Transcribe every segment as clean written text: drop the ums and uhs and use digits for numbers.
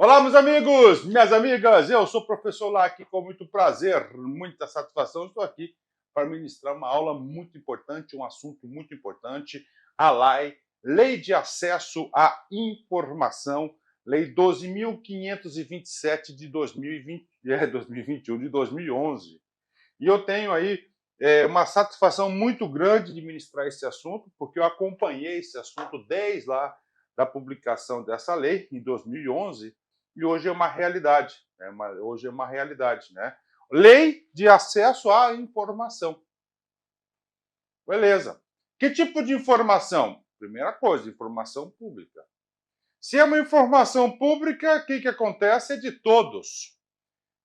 Olá, meus amigos, minhas amigas, eu sou o professor Lac, com muito prazer, muita satisfação, estou aqui para ministrar uma aula muito importante, um assunto muito importante, a Lei de Acesso à Informação, Lei 12.527 de 2021, de 2011. E eu tenho aí uma satisfação muito grande de ministrar esse assunto, porque eu acompanhei esse assunto desde lá da publicação dessa lei, em 2011, e hoje é uma realidade. Hoje é uma realidade, né? Lei de acesso à informação. Beleza. Que tipo de informação? Primeira coisa, informação pública. Se é uma informação pública, o que acontece é de todos.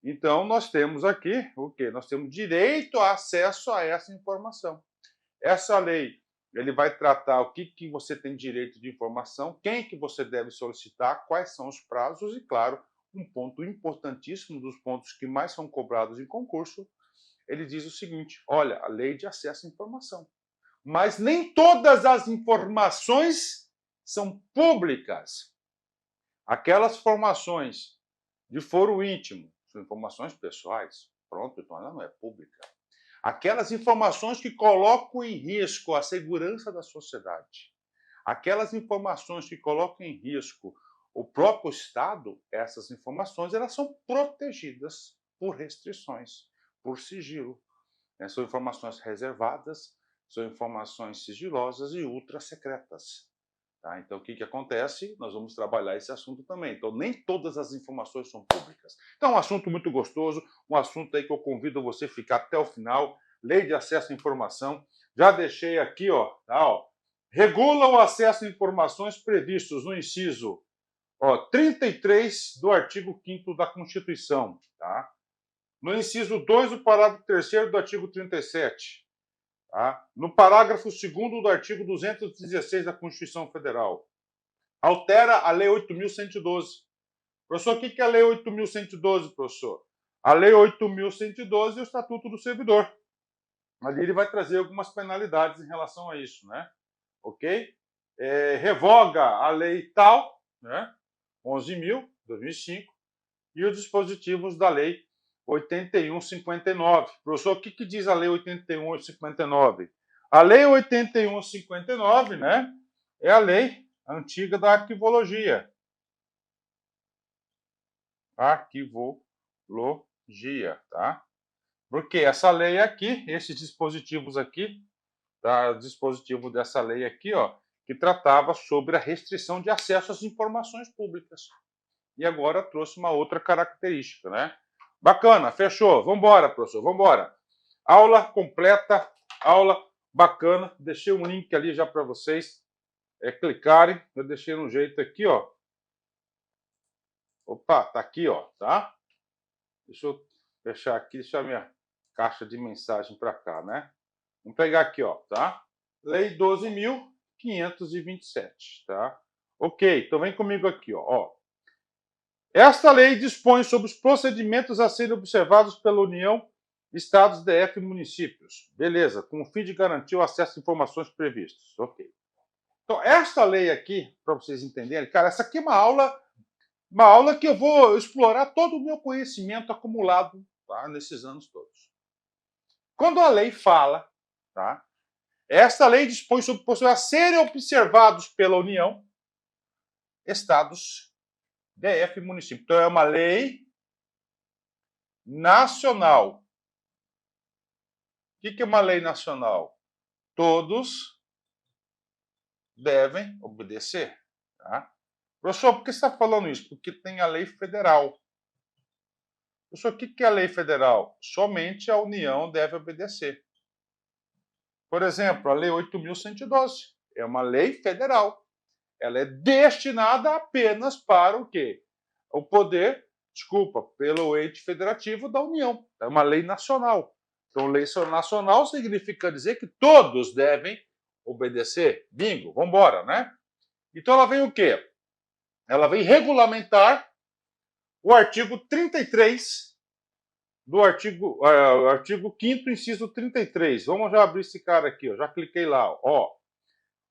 Então, nós temos aqui o quê? Nós temos direito a acesso a essa informação. Essa lei, ele vai tratar o que você tem direito de informação, quem que você deve solicitar, quais são os prazos e, claro, um ponto importantíssimo, dos pontos que mais são cobrados em concurso, ele diz o seguinte: olha, a lei de acesso à informação. Mas nem todas as informações são públicas. Aquelas formações de foro íntimo, são informações pessoais, pronto, então ela não é pública. Aquelas informações que colocam em risco a segurança da sociedade, aquelas informações que colocam em risco o próprio Estado, essas informações elas são protegidas por restrições, por sigilo. São informações reservadas, são informações sigilosas e ultra secretas. Tá? Então, o que acontece? Nós vamos trabalhar esse assunto também. Então, nem todas as informações são públicas. Então, é um assunto muito gostoso, um assunto aí que eu convido você a ficar até o final. Lei de acesso à informação. Já deixei aqui, ó, tá, ó. Regula o acesso a informações previstos no inciso 33 do artigo 5º da Constituição. Tá? No inciso 2 do parágrafo 3º do artigo 37. Tá? No parágrafo 2º do artigo 216 da Constituição Federal. Altera a Lei 8.112. Professor, o que é a Lei 8.112, professor? A Lei 8.112 é o Estatuto do Servidor. Ali ele vai trazer algumas penalidades em relação a isso, né? Ok? Revoga a lei tal, né? 11.000/2005, e os dispositivos da Lei 81/59. Professor, o que diz a Lei 81/59? A Lei 81/59, né, é a lei antiga da arquivologia. Arquivologia, tá? Porque essa lei aqui, esses dispositivos aqui, tá, o dispositivo dessa lei aqui, ó, que tratava sobre a restrição de acesso às informações públicas. E agora trouxe uma outra característica, né? Bacana, fechou. Vamos embora, professor, vamos embora. Aula completa, aula bacana. Deixei um link ali já para vocês clicarem. Eu deixei no jeito aqui, ó. Opa, tá aqui, ó, tá? Deixa eu fechar aqui, deixar minha caixa de mensagem para cá, né? Vamos pegar aqui, ó, tá? Lei 12.527, tá? Ok, então vem comigo aqui, ó. Esta lei dispõe sobre os procedimentos a serem observados pela União, Estados, DF e municípios. Beleza, com o fim de garantir o acesso a informações previstas. Ok. Então, esta lei aqui, para vocês entenderem, cara, essa aqui é uma aula que eu vou explorar todo o meu conhecimento acumulado, tá, nesses anos todos. Quando a lei fala, tá, esta lei dispõe sobre procedimentos a serem observados pela União, Estados, DF e município. Então, é uma lei nacional. O que é uma lei nacional? Todos devem obedecer. Tá? Professor, por que você está falando isso? Porque tem a lei federal. Professor, o que é a lei federal? Somente a União deve obedecer. Por exemplo, a lei 8.112 é uma lei federal. Ela é destinada apenas para o quê? O poder, pelo ente federativo da União. É uma lei nacional. Então, lei nacional significa dizer que todos devem obedecer. Bingo, vamos embora, né? Então, ela vem o quê? Ela vem regulamentar o artigo 33 do artigo 5º, inciso 33. Vamos já abrir esse cara aqui, ó. Já cliquei lá, ó.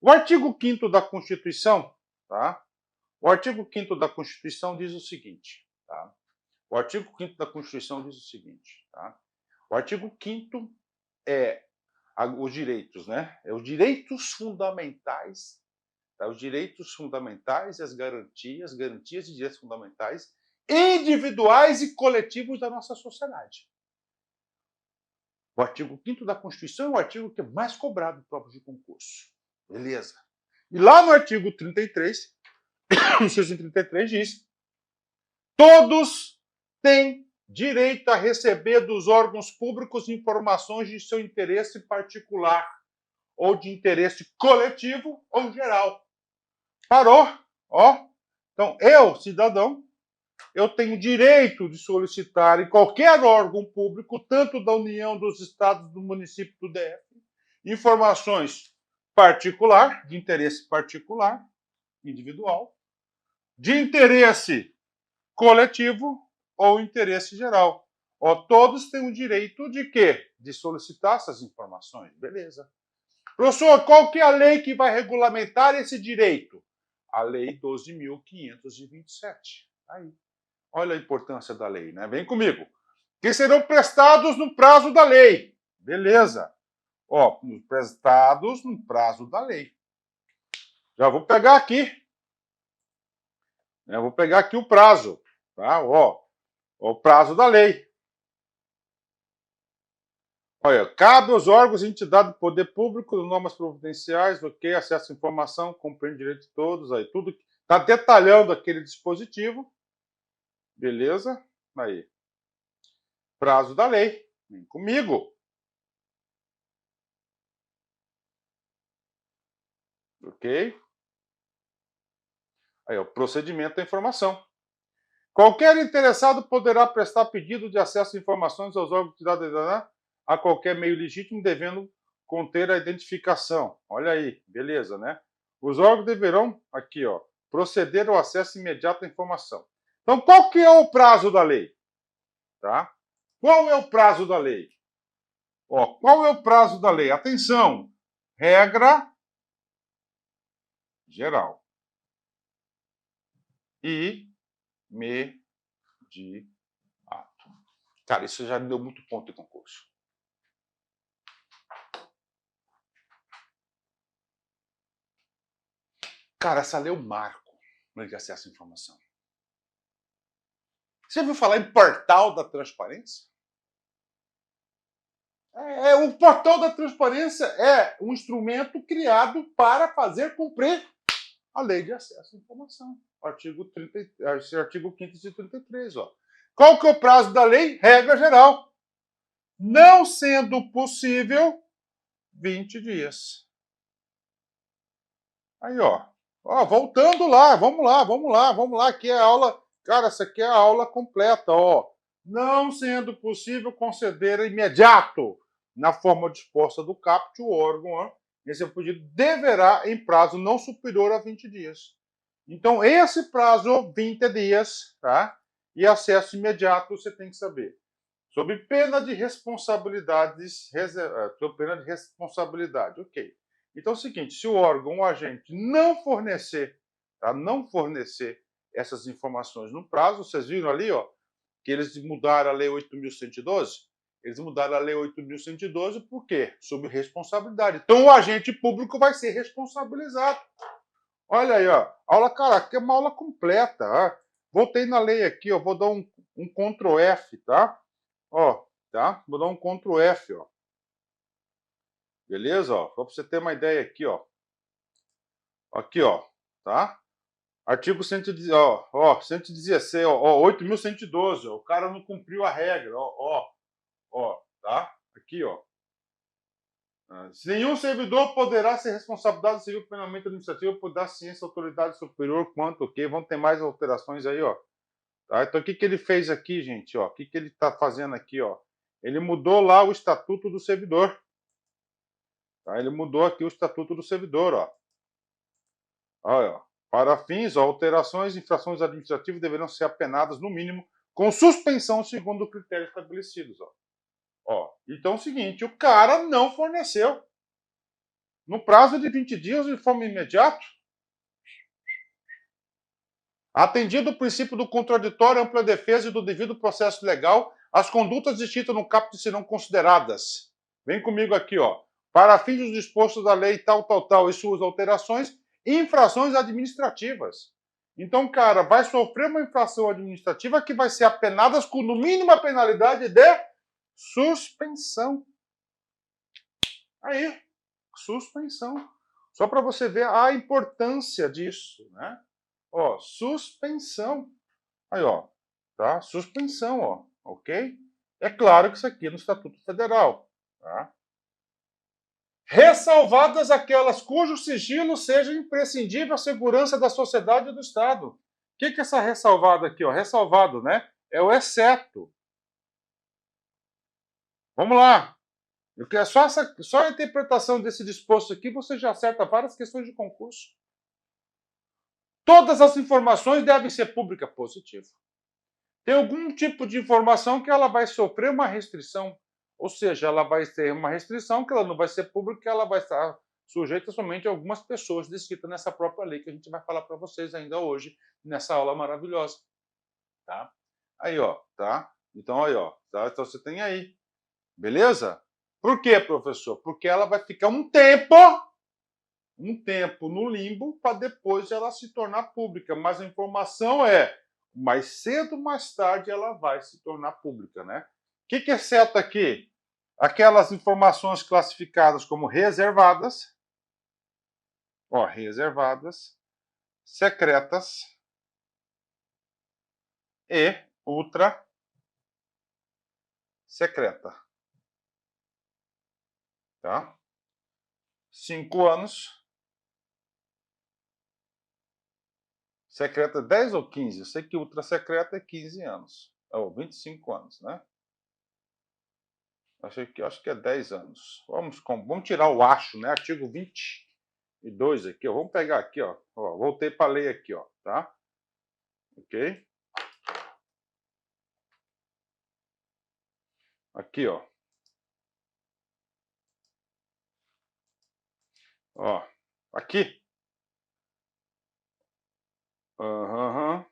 O artigo 5º da Constituição, tá? O artigo 5º da Constituição diz o seguinte, tá? O artigo 5º da Constituição diz o seguinte, tá? O artigo 5º é os direitos, né? É os direitos fundamentais, tá? Os direitos fundamentais e as garantias e direitos fundamentais individuais e coletivos da nossa sociedade. O artigo 5º da Constituição é o artigo que é mais cobrado em provas de concurso. Beleza. E lá no artigo 33, inciso 33 diz: todos têm direito a receber dos órgãos públicos informações de seu interesse particular ou de interesse coletivo ou geral. Parou? Ó. Então, eu, cidadão, eu tenho direito de solicitar em qualquer órgão público, tanto da União, dos Estados, do município, do DF, informações particular, de interesse particular, individual, de interesse coletivo ou interesse geral. Ó, todos têm o direito de quê? De solicitar essas informações. Beleza. Professor, qual que é a lei que vai regulamentar esse direito? A Lei 12.527. Aí. Olha a importância da lei, né? Vem comigo. Que serão prestados no prazo da lei. Beleza. Ó, prestados no prazo da lei. Já vou pegar aqui. Eu vou pegar aqui o prazo. Tá? Ó, o prazo da lei. Olha, cabe aos órgãos e entidades do poder público, normas providenciais, ok, acesso à informação, compreende direito de todos, aí tudo está detalhando aquele dispositivo. Beleza? Aí. Prazo da lei. Vem comigo. Ok? Aí, o procedimento da informação. Qualquer interessado poderá prestar pedido de acesso a informações aos órgãos de entidade a qualquer meio legítimo, devendo conter a identificação. Olha aí, beleza, né? Os órgãos deverão, aqui, ó, proceder ao acesso imediato à informação. Então, qual que é o prazo da lei? Tá? Qual é o prazo da lei? Ó, qual é o prazo da lei? Atenção! Regra geral. Imediato. Cara, isso já me deu muito ponto de concurso. Cara, essa lei é o marco no de acesso à informação. Você ouviu falar em portal da transparência? O portal da transparência é um instrumento criado para fazer cumprir a lei de acesso à informação. Artigo 533, ó. Qual que é o prazo da lei? Regra geral. Não sendo possível, 20 dias. Aí, ó. Voltando lá, vamos lá. Aqui é a aula. Cara, essa aqui é a aula completa, ó. Não sendo possível conceder imediato, na forma disposta do CAPT, o órgão, ó, esse pedido deverá, em prazo não superior a 20 dias. Então, esse prazo, 20 dias, tá? E acesso imediato, você tem que saber. Sob pena de responsabilidades, sob pena de responsabilidade, ok. Então é o seguinte, se o órgão ou agente não fornecer, tá? Não fornecer essas informações no prazo, vocês viram ali, ó, que eles mudaram a Lei 8.112? Eles mudaram a Lei 8.112 por quê? Sob responsabilidade. Então o agente público vai ser responsabilizado. Olha aí, ó. Aula, cara, aqui é uma aula completa. Ó. Voltei na lei aqui, ó. Vou dar um Ctrl F, tá? Ó, tá? Vou dar um Ctrl F, ó. Beleza? Ó, só para você ter uma ideia aqui, ó. Aqui, ó, tá? Artigo 116, ó, 116, ó, 8.112, ó. O cara não cumpriu a regra, ó, tá? Aqui, ó. Se nenhum servidor poderá ser responsabilizado civil penalmente administrativo por dar ciência à autoridade superior quanto o quê? Vão ter mais alterações aí, ó. Tá? Então, o que ele fez aqui, gente? Ó? O que ele está fazendo aqui, ó? Ele mudou lá o estatuto do servidor. Tá? Ele mudou aqui o estatuto do servidor, ó. Olha, ó. Para fins, ó, alterações e infrações administrativas deverão ser apenadas, no mínimo, com suspensão segundo critérios estabelecidos, ó. Ó, então é o seguinte, o cara não forneceu. No prazo de 20 dias, de forma imediata, Atendido o princípio do contraditório, ampla defesa e do devido processo legal, as condutas distintas no caput serão consideradas. Vem comigo aqui, ó. Para fins dos dispostos da lei tal, e suas alterações, infrações administrativas. Então, cara, vai sofrer uma infração administrativa que vai ser apenada com, no mínimo, a penalidade de suspensão. Aí, suspensão. Só para você ver a importância disso, né? Ó, suspensão. Aí, ó, tá? Suspensão, ó, ok? É claro que isso aqui é no Estatuto Federal, tá? Ressalvadas aquelas cujo sigilo seja imprescindível à segurança da sociedade e do Estado. O que é essa ressalvada aqui, ó? Ressalvado, né? É o exceto. Vamos lá. Só a interpretação desse disposto aqui, você já acerta várias questões de concurso. Todas as informações devem ser públicas. Positivo. Tem algum tipo de informação que ela vai sofrer uma restrição. Ou seja, ela vai ter uma restrição que ela não vai ser pública, ela vai estar sujeita somente a algumas pessoas descritas nessa própria lei que a gente vai falar para vocês ainda hoje, nessa aula maravilhosa. Tá? Aí, ó, tá? Então, aí, ó, tá? Então você tem aí. Beleza? Por quê, professor? Porque ela vai ficar um tempo no limbo para depois ela se tornar pública. Mas a informação é, mais cedo ou mais tarde ela vai se tornar pública, né? O que é certo aqui? Aquelas informações classificadas como reservadas, ó, reservadas, secretas e ultra secreta. Tá? 5 anos. Secreta 10 ou 15? Eu sei que ultra secreta é 15 anos. Ou 25 anos, né? Acho que é 10 anos. Vamos tirar o acho, né? Artigo 22 aqui, ó. Vamos pegar aqui, ó. Voltei para a lei aqui, ó, tá? Ok? Aqui, ó. Ó, aqui. Aham.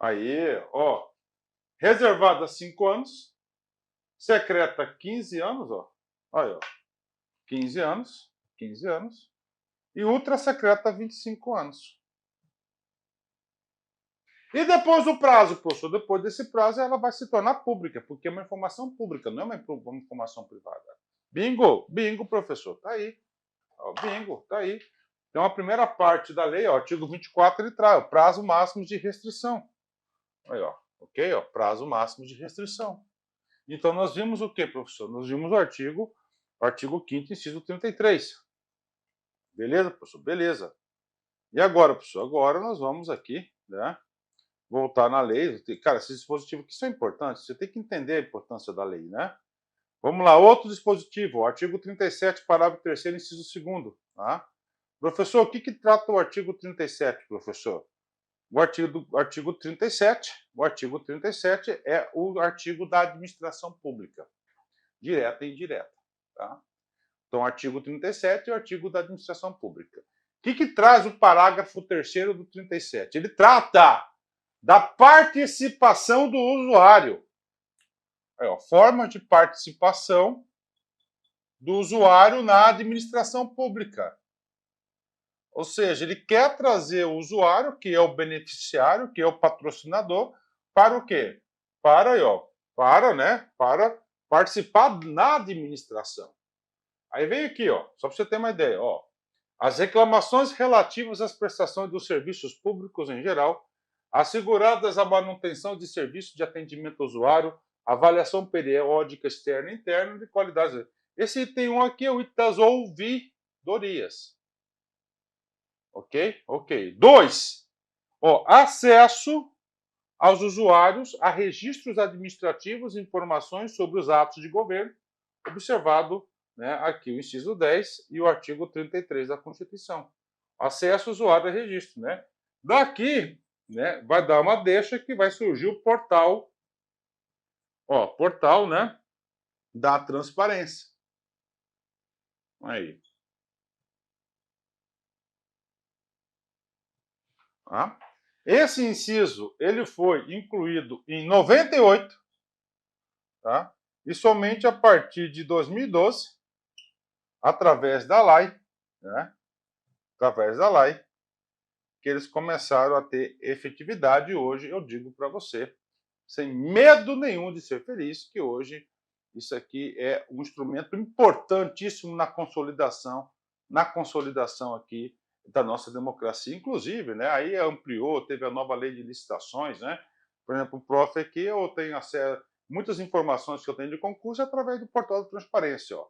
Aí, ó. Reservada 5 anos. Secreta 15 anos, ó. Aí, ó. 15 anos. 15 anos. E ultra secreta 25 anos. E depois do prazo, professor? Depois desse prazo, ela vai se tornar pública, porque é uma informação pública, não é uma informação privada. Bingo! Bingo, professor. Tá aí. Ó, bingo, tá aí. Então, a primeira parte da lei, ó, artigo 24, ele traz o prazo máximo de restrição. Aí, ó. Ok? Ó, prazo máximo de restrição. Então, nós vimos o que, professor? Nós vimos o artigo 5º, inciso 33. Beleza, professor? Beleza. E agora, professor? Agora nós vamos aqui, né? Voltar na lei. Cara, esses dispositivos aqui são importantes. Você tem que entender a importância da lei, né? Vamos lá, outro dispositivo, o artigo 37, parágrafo 3º, inciso 2º. Tá? Professor, o que trata o artigo 37, professor? O artigo 37 é o artigo da administração pública, direta e indireta. Tá? Então, artigo 37 é o artigo da administração pública. O que traz o parágrafo 3º do 37? Ele trata da participação do usuário. Aí, ó, forma de participação do usuário na administração pública. Ou seja, ele quer trazer o usuário, que é o beneficiário, que é o patrocinador, para o quê? Para, para participar na administração. Aí vem aqui, ó, só para você ter uma ideia, ó, as reclamações relativas às prestações dos serviços públicos em geral, asseguradas a manutenção de serviço de atendimento ao usuário, avaliação periódica externa e interna de qualidade. Esse item 1 aqui é o item das ouvidorias. Ok? Ok. 2. Acesso aos usuários a registros administrativos e informações sobre os atos de governo, observado, né, aqui o inciso 10 e o artigo 33 da Constituição. Acesso ao usuário a registro. Né? Daqui, né, vai dar uma deixa que vai surgir o portal, portal, né, da transparência. Aí. Tá? Esse inciso ele foi incluído em 98, tá? E somente a partir de 2012, através da lei, né? Através da lei, que eles começaram a ter efetividade. E hoje eu digo para você, sem medo nenhum de ser feliz, que hoje isso aqui é um instrumento importantíssimo na consolidação aqui da nossa democracia, inclusive, né? Aí ampliou, teve a nova lei de licitações, né? Por exemplo, o prof aqui, eu tenho acesso muitas informações que eu tenho de concurso através do portal da transparência, ó.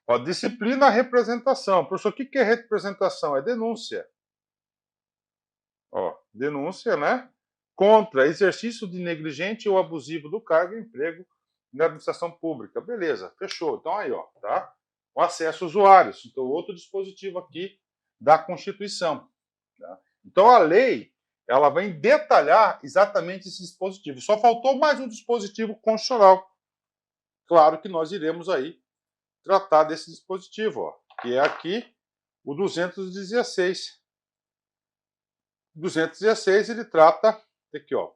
Ó, disciplina, representação. Professor, o que é representação? É denúncia. Ó, denúncia, né? Contra exercício de negligente ou abusivo do cargo e emprego na administração pública. Beleza, fechou. Então aí, ó, tá? O acesso aos usuários. Então, outro dispositivo aqui da Constituição. Tá? Então, a lei, ela vem detalhar exatamente esse dispositivo. Só faltou mais um dispositivo constitucional. Claro que nós iremos aí tratar desse dispositivo, ó, que é aqui o 216. 216 ele trata aqui, ó.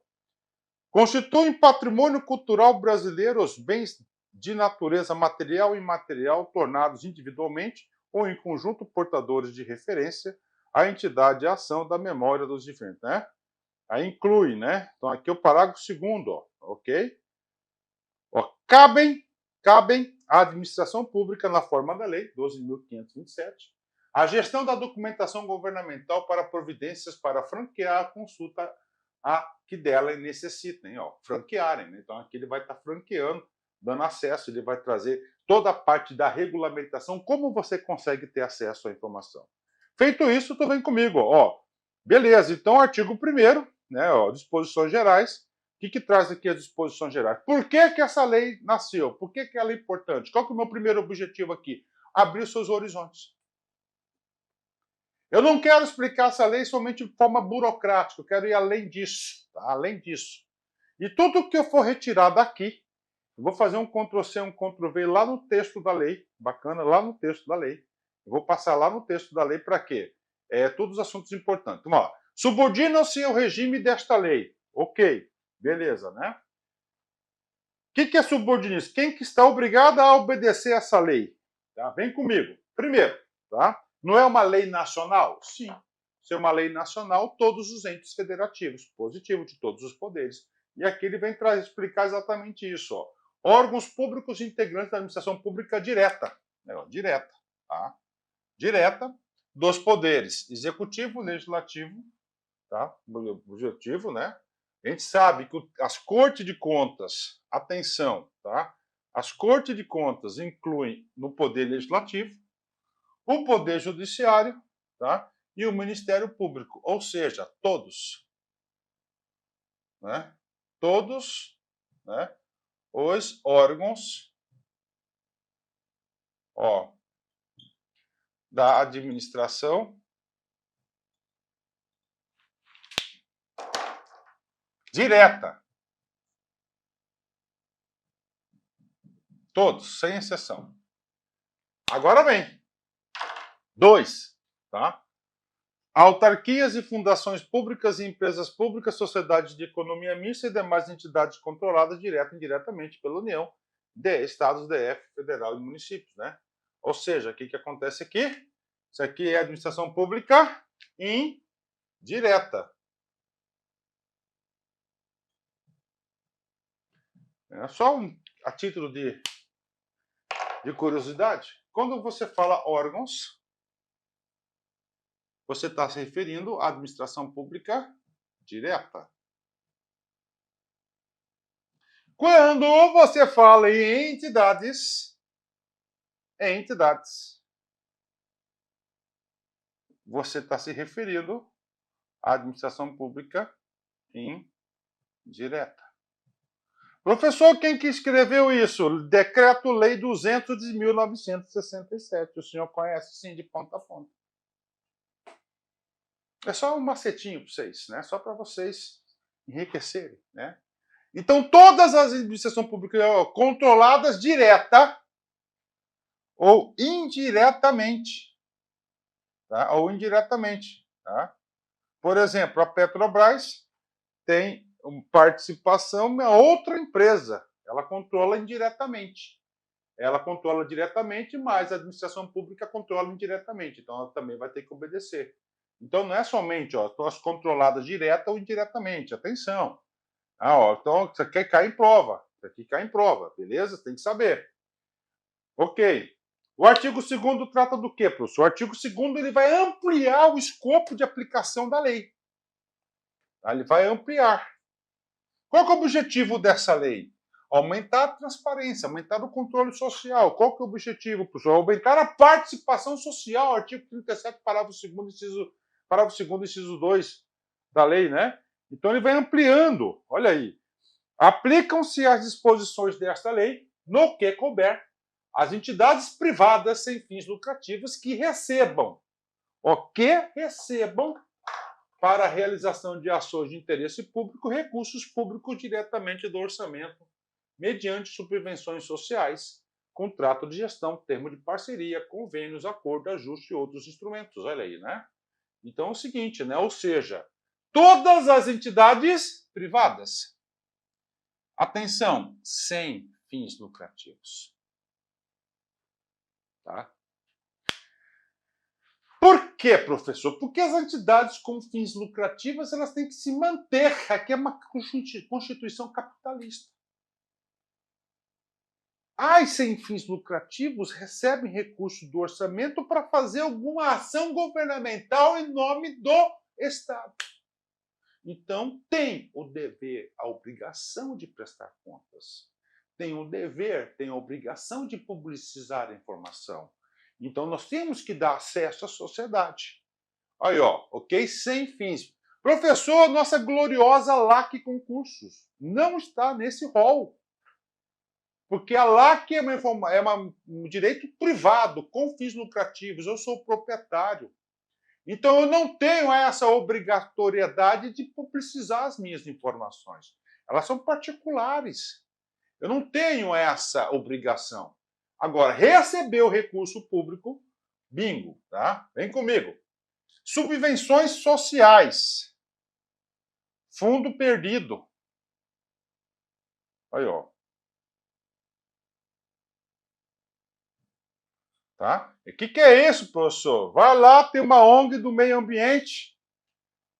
Constituem patrimônio cultural brasileiro os bens de natureza material e imaterial tornados individualmente ou em conjunto portadores de referência à entidade e ação da memória dos diferentes, né? Aí inclui, né? Então aqui é o parágrafo 2º, ó, ok? Ó, cabem à administração pública na forma da lei 12.527 a gestão da documentação governamental para providências para franquear a consulta a que dela necessitem, ó, franquearem, né? Então aqui ele vai estar franqueando, dando acesso, ele vai trazer toda a parte da regulamentação, como você consegue ter acesso à informação. Feito isso, tu vem comigo, ó. Beleza, então artigo 1º, né, ó, disposições gerais. O que traz aqui as disposições gerais? Por que essa lei nasceu? Por que ela é importante? Qual que é o meu primeiro objetivo aqui? Abrir seus horizontes. Eu não quero explicar essa lei somente de forma burocrática, eu quero ir além disso, tá? Além disso. E tudo que eu for retirar daqui, eu vou fazer um Ctrl+C, um Ctrl+V lá no texto da lei, bacana, lá no texto da lei. Eu vou passar lá no texto da lei para quê? Todos os assuntos importantes. Vamos lá. Subordinam-se ao regime desta lei. Ok, beleza, né? O que é subordinação? Quem que está obrigado a obedecer essa lei? Tá? Vem comigo. Primeiro, tá? Não é uma lei nacional? Sim. Se é uma lei nacional, todos os entes federativos, positivo de todos os poderes. E aqui ele vem explicar exatamente isso. Ó. Órgãos públicos integrantes da administração pública direta. Direta. Tá? Direta dos poderes executivo, legislativo, tá? Objetivo, né? A gente sabe que as cortes de contas, atenção, tá? As cortes de contas incluem no poder legislativo, o poder judiciário, tá? E o Ministério Público, ou seja, todos, né? Todos, né? Os órgãos, ó, da administração direta. Todos, sem exceção. Agora vem. 2, tá? Autarquias e fundações públicas e empresas públicas, sociedades de economia mista e demais entidades controladas direta e indiretamente pela União, Estados, DF, Federal e municípios, né? Ou seja, o que acontece aqui? Isso aqui é administração pública indireta. É só a título de curiosidade. Quando você fala órgãos, você está se referindo à administração pública direta. Quando você fala em entidades, você está se referindo à administração pública indireta. Professor, quem que escreveu isso? Decreto-Lei 200 de 1967. O senhor conhece, sim, de ponta a ponta. É só um macetinho para vocês, né? Só para vocês enriquecerem, né? Então, todas as administrações públicas controladas direta ou indiretamente, tá? Ou indiretamente, tá? Por exemplo, a Petrobras tem participação em outra empresa. Ela controla indiretamente. Ela controla diretamente, mas a administração pública controla indiretamente. Então, ela também vai ter que obedecer. Então, não é somente as controladas direta ou indiretamente. Atenção. Então, isso aqui cai em prova. Isso aqui cai em prova, beleza? Tem que saber. Ok. O artigo 2º trata do quê, professor? O artigo 2º ele vai ampliar o escopo de aplicação da lei. Ele vai ampliar. Qual é o objetivo dessa lei? Aumentar a transparência, aumentar o controle social. Qual que é o objetivo, professor? Aumentar a participação social, artigo 37, parágrafo 2º, inciso 2 da lei, né? Então ele vai ampliando, olha aí. Aplicam-se as disposições desta lei no que couber as entidades privadas sem fins lucrativos que recebam, para a realização de ações de interesse público, recursos públicos diretamente do orçamento, mediante subvenções sociais, contrato de gestão, termo de parceria, convênios, acordo, ajuste e outros instrumentos. Olha aí, né? Então é o seguinte, né? Ou seja, todas as entidades privadas, atenção, sem fins lucrativos. Tá? Por quê, professor? Porque as entidades com fins lucrativos elas têm que se manter. Aqui é uma constituição capitalista. As sem fins lucrativos recebem recursos do orçamento para fazer alguma ação governamental em nome do Estado. Então, tem o dever, a obrigação de prestar contas. Tem o dever, tem a obrigação de publicizar a informação. Então, nós temos que dar acesso à sociedade. Aí, ó, ok? Sem fins. Professor, nossa gloriosa LAC Concursos não está nesse rol. Porque a LAC é um direito privado, com fins lucrativos. Eu sou proprietário. Então, eu não tenho essa obrigatoriedade de publicizar as minhas informações. Elas são particulares. Eu não tenho essa obrigação. Agora, receber o recurso público, bingo, tá? Vem comigo. Subvenções sociais. Fundo perdido. Aí, ó. Tá? E o que é isso, professor? Vai lá, tem uma ONG do meio ambiente,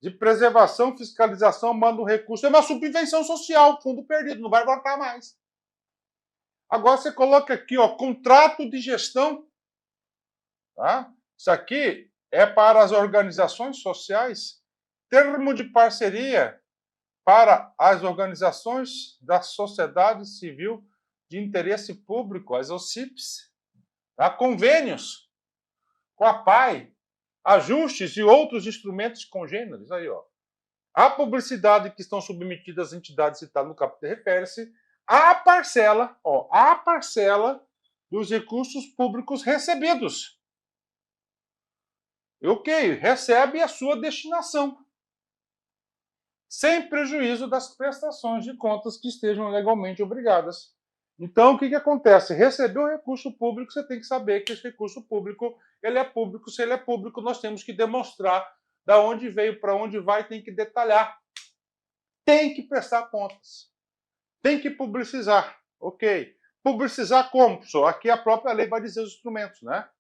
de preservação, fiscalização, manda um recurso. É uma subvenção social, fundo perdido, não vai voltar mais. Agora você coloca aqui, ó, contrato de gestão. Tá? Isso aqui é para as organizações sociais, termo de parceria para as organizações da sociedade civil de interesse público, as OCIPs, tá? Convênios com a PAI, ajustes e outros instrumentos congêneres. Aí, ó. A publicidade que estão submetidas às entidades citadas no capítulo refere-se à parcela dos recursos públicos recebidos. Ok, recebe a sua destinação, sem prejuízo das prestações de contas que estejam legalmente obrigadas. Então, o que acontece? Recebeu o recurso público, você tem que saber que esse recurso público, ele é público. Se ele é público, nós temos que demonstrar da onde veio, para onde vai, tem que detalhar. Tem que prestar contas. Tem que publicizar. Ok. Publicizar como, professor? Aqui a própria lei vai dizer os instrumentos, né?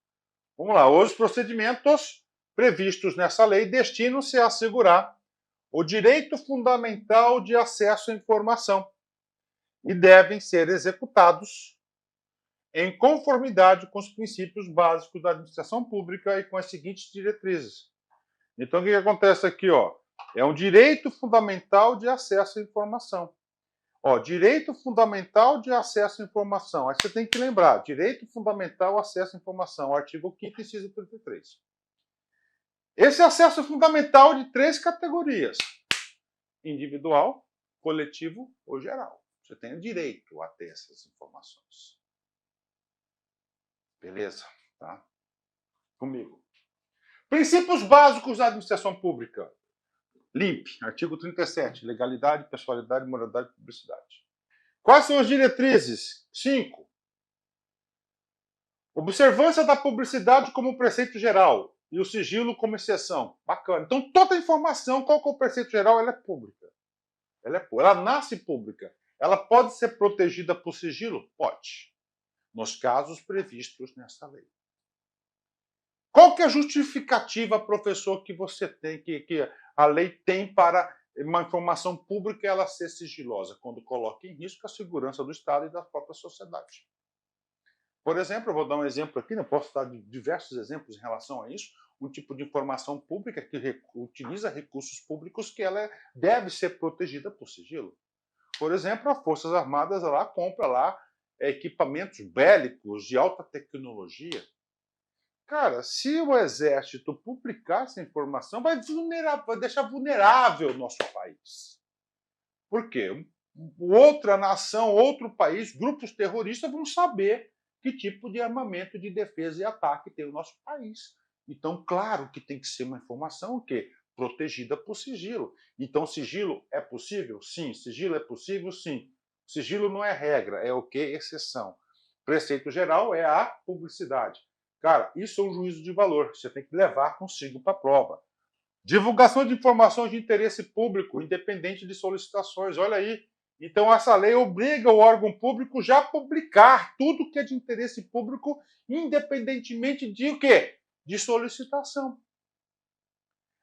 Vamos lá. Os procedimentos previstos nessa lei destinam-se a assegurar o direito fundamental de acesso à informação e devem ser executados em conformidade com os princípios básicos da administração pública e com as seguintes diretrizes. Então, o que acontece aqui? Ó? É um direito fundamental de acesso à informação. Ó, direito fundamental de acesso à informação. Aí você tem que lembrar, direito fundamental ao acesso à informação, artigo 5º, inciso 33. Esse acesso é fundamental de 3 categorias: individual, coletivo ou geral. Você tem o direito a ter essas informações. Beleza? Tá? Comigo. Princípios básicos da administração pública. LIMP, artigo 37, legalidade, pessoalidade, moralidade e publicidade. Quais são as diretrizes? 5. Observância da publicidade como preceito geral. E o sigilo como exceção. Bacana. Então, toda a informação, qual que é o preceito geral, ela é pública. Ela nasce pública. Ela pode ser protegida por sigilo? Pode. Nos casos previstos nessa lei. Qual que é a justificativa, professor, que você tem, que a lei tem para uma informação pública ela ser sigilosa, quando coloca em risco a segurança do Estado e da própria sociedade? Por exemplo, eu vou dar um exemplo aqui, não posso dar diversos exemplos em relação a isso, um tipo de informação pública que utiliza recursos públicos que ela deve ser protegida por sigilo. Por exemplo, as Forças Armadas lá compra lá equipamentos bélicos de alta tecnologia. Cara, se o Exército publicar essa informação, vai deixar vulnerável o nosso país. Por quê? Outra nação, outro país, grupos terroristas vão saber que tipo de armamento de defesa e ataque tem o nosso país. Então, claro que tem que ser uma informação o quê? Protegida por sigilo. Então, sigilo é possível? Sim. Sigilo é possível? Sim. Sigilo não é regra, é o quê? Exceção. Preceito geral é a publicidade. Cara, isso é um juízo de valor. Você tem que levar consigo para a prova. Divulgação de informações de interesse público, independente de solicitações. Olha aí. Então, essa lei obriga o órgão público já a publicar tudo que é de interesse público, independentemente de o quê? De solicitação.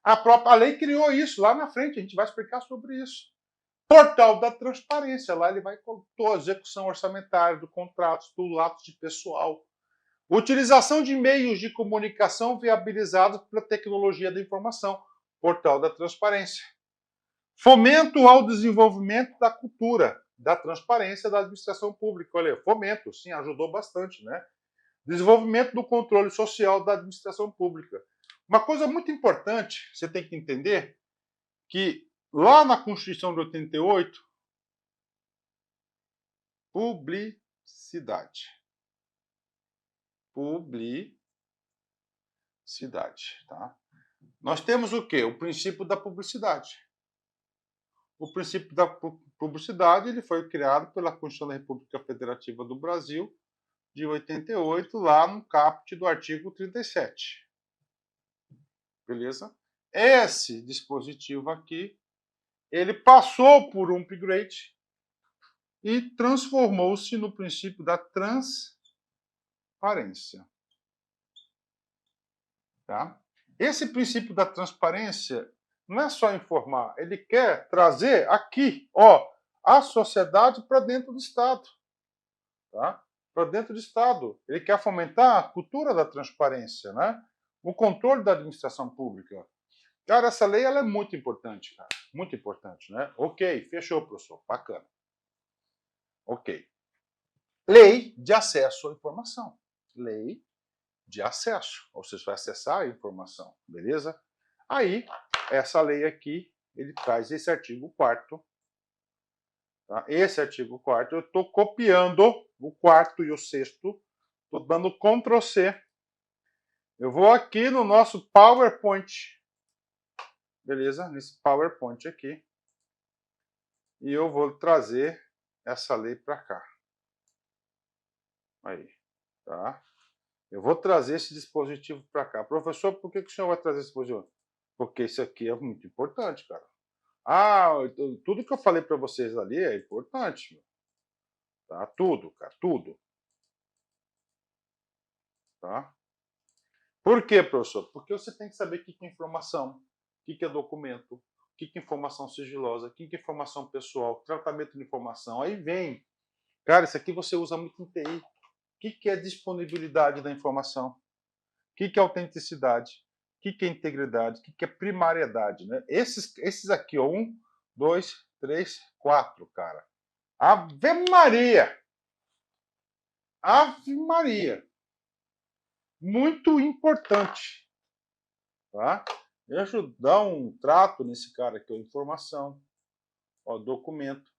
A própria lei criou isso lá na frente, a gente vai explicar sobre isso. Portal da transparência, lá ele vai com toda a execução orçamentária do contrato, tudo atos de pessoal. Utilização de meios de comunicação viabilizados pela tecnologia da informação, portal da transparência. Fomento ao desenvolvimento da cultura, da transparência da administração pública. Olha, fomento, sim, ajudou bastante, né? Desenvolvimento do controle social da administração pública. Uma coisa muito importante, você tem que entender que lá na Constituição de 88, publicidade. Publicidade, tá? Nós temos o quê? O princípio da publicidade. O princípio da publicidade ele foi criado pela Constituição da República Federativa do Brasil, de 88, lá no caput do artigo 37. Beleza? Esse dispositivo aqui, ele passou por um upgrade e transformou-se no princípio da transparência. Tá? Esse princípio da transparência não é só informar, ele quer trazer aqui, ó, a sociedade para dentro do Estado. Tá? Para dentro do Estado. Ele quer fomentar a cultura da transparência, né? O controle da administração pública. Cara, essa lei ela é muito importante, cara. Muito importante, né? Ok, fechou, professor. Bacana. Ok. Lei de acesso à informação. Lei de acesso. Ou seja, vai acessar a informação, beleza? Aí, essa lei aqui, ele traz esse artigo 4º. Tá? Esse artigo 4º, eu estou copiando o 4º e o 6º, estou dando Ctrl C. Eu vou aqui no nosso PowerPoint, beleza? Nesse PowerPoint aqui, e eu vou trazer essa lei para cá. Aí, tá? Eu vou trazer esse dispositivo para cá. Professor, por que o senhor vai trazer esse dispositivo? Porque isso aqui é muito importante, cara. Ah, tudo que eu falei para vocês ali é importante. Tá? Tudo, cara, tudo. Tá? Por quê, professor? Porque você tem que saber o que é informação, o que é documento, o que é informação sigilosa, o que é informação pessoal, tratamento de informação. Aí vem, cara, isso aqui você usa muito em TI. O que é disponibilidade da informação? O que é autenticidade? O que é integridade? O que é primariedade? Né? Esses aqui, ó, 1, 2, 3, 4, cara. Ave Maria! Ave Maria! Muito importante. Tá? Deixa eu dar um trato nesse cara aqui, ó, informação, ó, documento,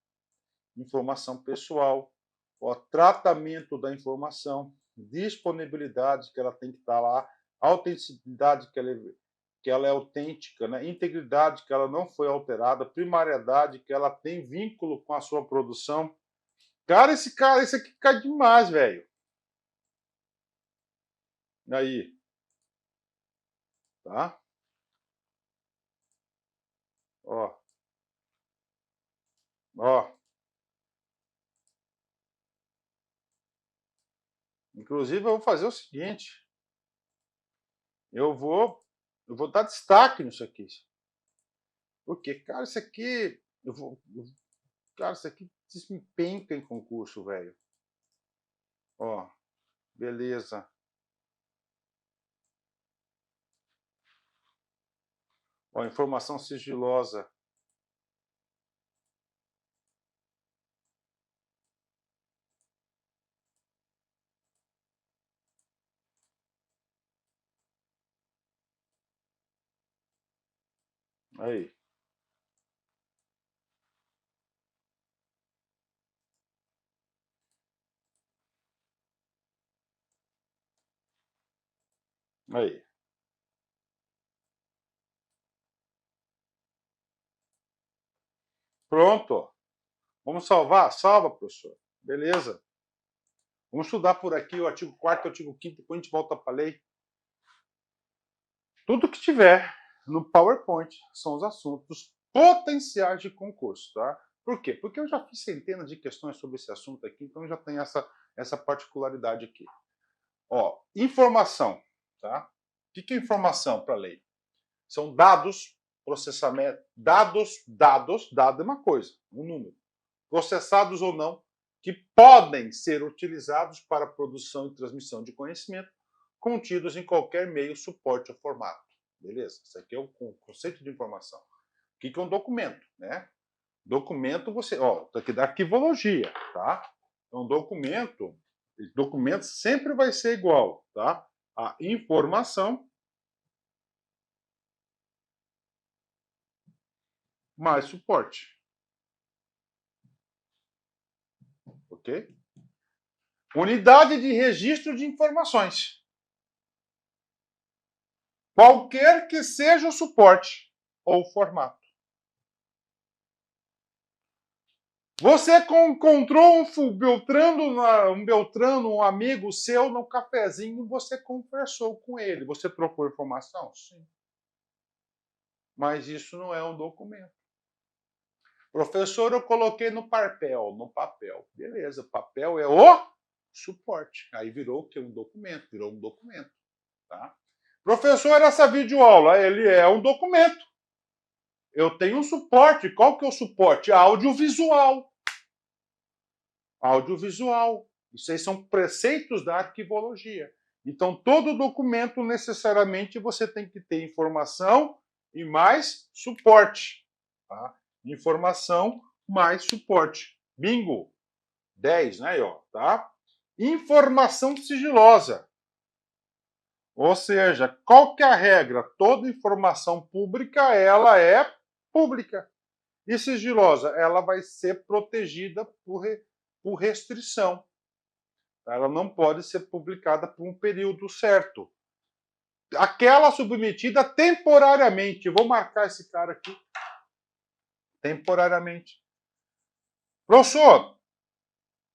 informação pessoal, ó, tratamento da informação, disponibilidade que ela tem que estar lá, autenticidade que ela é autêntica, né? Integridade que ela não foi alterada, primariedade que ela tem vínculo com a sua produção. Cara, esse aqui cai demais, velho. Aí. tá? Ó, ó. Inclusive, eu vou fazer o seguinte: eu vou, eu vou dar destaque nisso aqui. Porque, cara, isso aqui. Cara, isso aqui despenca em concurso, velho. Ó, beleza. Ó, informação sigilosa. Aí. Aí. Pronto. Vamos salvar? Salva, professor. Beleza. Vamos estudar por aqui o artigo 4º e o artigo 5º, depois a gente volta para a lei. Tudo que tiver no PowerPoint são os assuntos potenciais de concurso, tá? Por quê? Porque eu já fiz centenas de questões sobre esse assunto aqui, então eu já tenho essa particularidade aqui. Ó, informação, tá? O que é informação para a lei? São dados, processamento, dado é uma coisa, um número, processados ou não, que podem ser utilizados para a produção e transmissão de conhecimento, contidos em qualquer meio, suporte ou formato. Beleza? Isso aqui é o conceito de informação. O que é um documento, né? Documento, você, ó, tá aqui da arquivologia, tá? Então, documento sempre vai ser igual, tá? A informação mais suporte. Ok? Unidade de registro de informações. Qualquer que seja o suporte ou formato. Você encontrou um Beltrano, um amigo seu no cafezinho, você conversou com ele. Você trocou informação? Sim. Mas isso não é um documento. Professor, eu coloquei no papel. No papel. Beleza, papel é o suporte. Aí virou o quê? Um documento. Virou um documento. Tá? Professor, essa videoaula, ele é um documento. Eu tenho um suporte. Qual que é o suporte? Audiovisual. Audiovisual. Isso aí são preceitos da arquivologia. Então, todo documento, necessariamente, você tem que ter informação e mais suporte. Tá? Informação mais suporte. Bingo! 10, né, ó, tá? Informação sigilosa. Ou seja, qual que é a regra? Toda informação pública, ela é pública. E sigilosa, ela vai ser protegida por restrição. Ela não pode ser publicada por um período certo. Aquela submetida temporariamente. Vou marcar esse cara aqui. Temporariamente. Professor,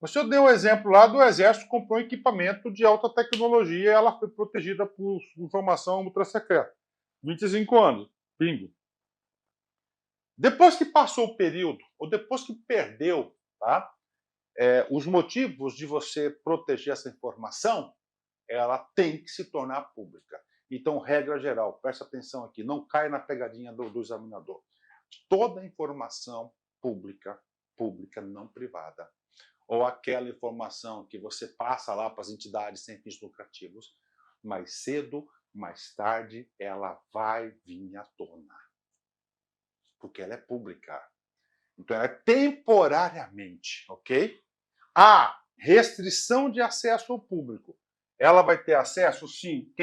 o senhor deu o exemplo lá do Exército comprou um equipamento de alta tecnologia e ela foi protegida por informação ultra-secreta. 25 anos. Bingo. Depois que passou o período, ou depois que perdeu, tá? Os motivos de você proteger essa informação, ela tem que se tornar pública. Então, regra geral, presta atenção aqui, não cai na pegadinha do examinador. Toda informação pública, não privada, ou aquela informação que você passa lá para as entidades sem fins lucrativos, mais cedo, mais tarde, ela vai vir à tona. Porque ela é pública. Então, ela é temporariamente, ok? A restrição de acesso ao público. Ela vai ter acesso, sim,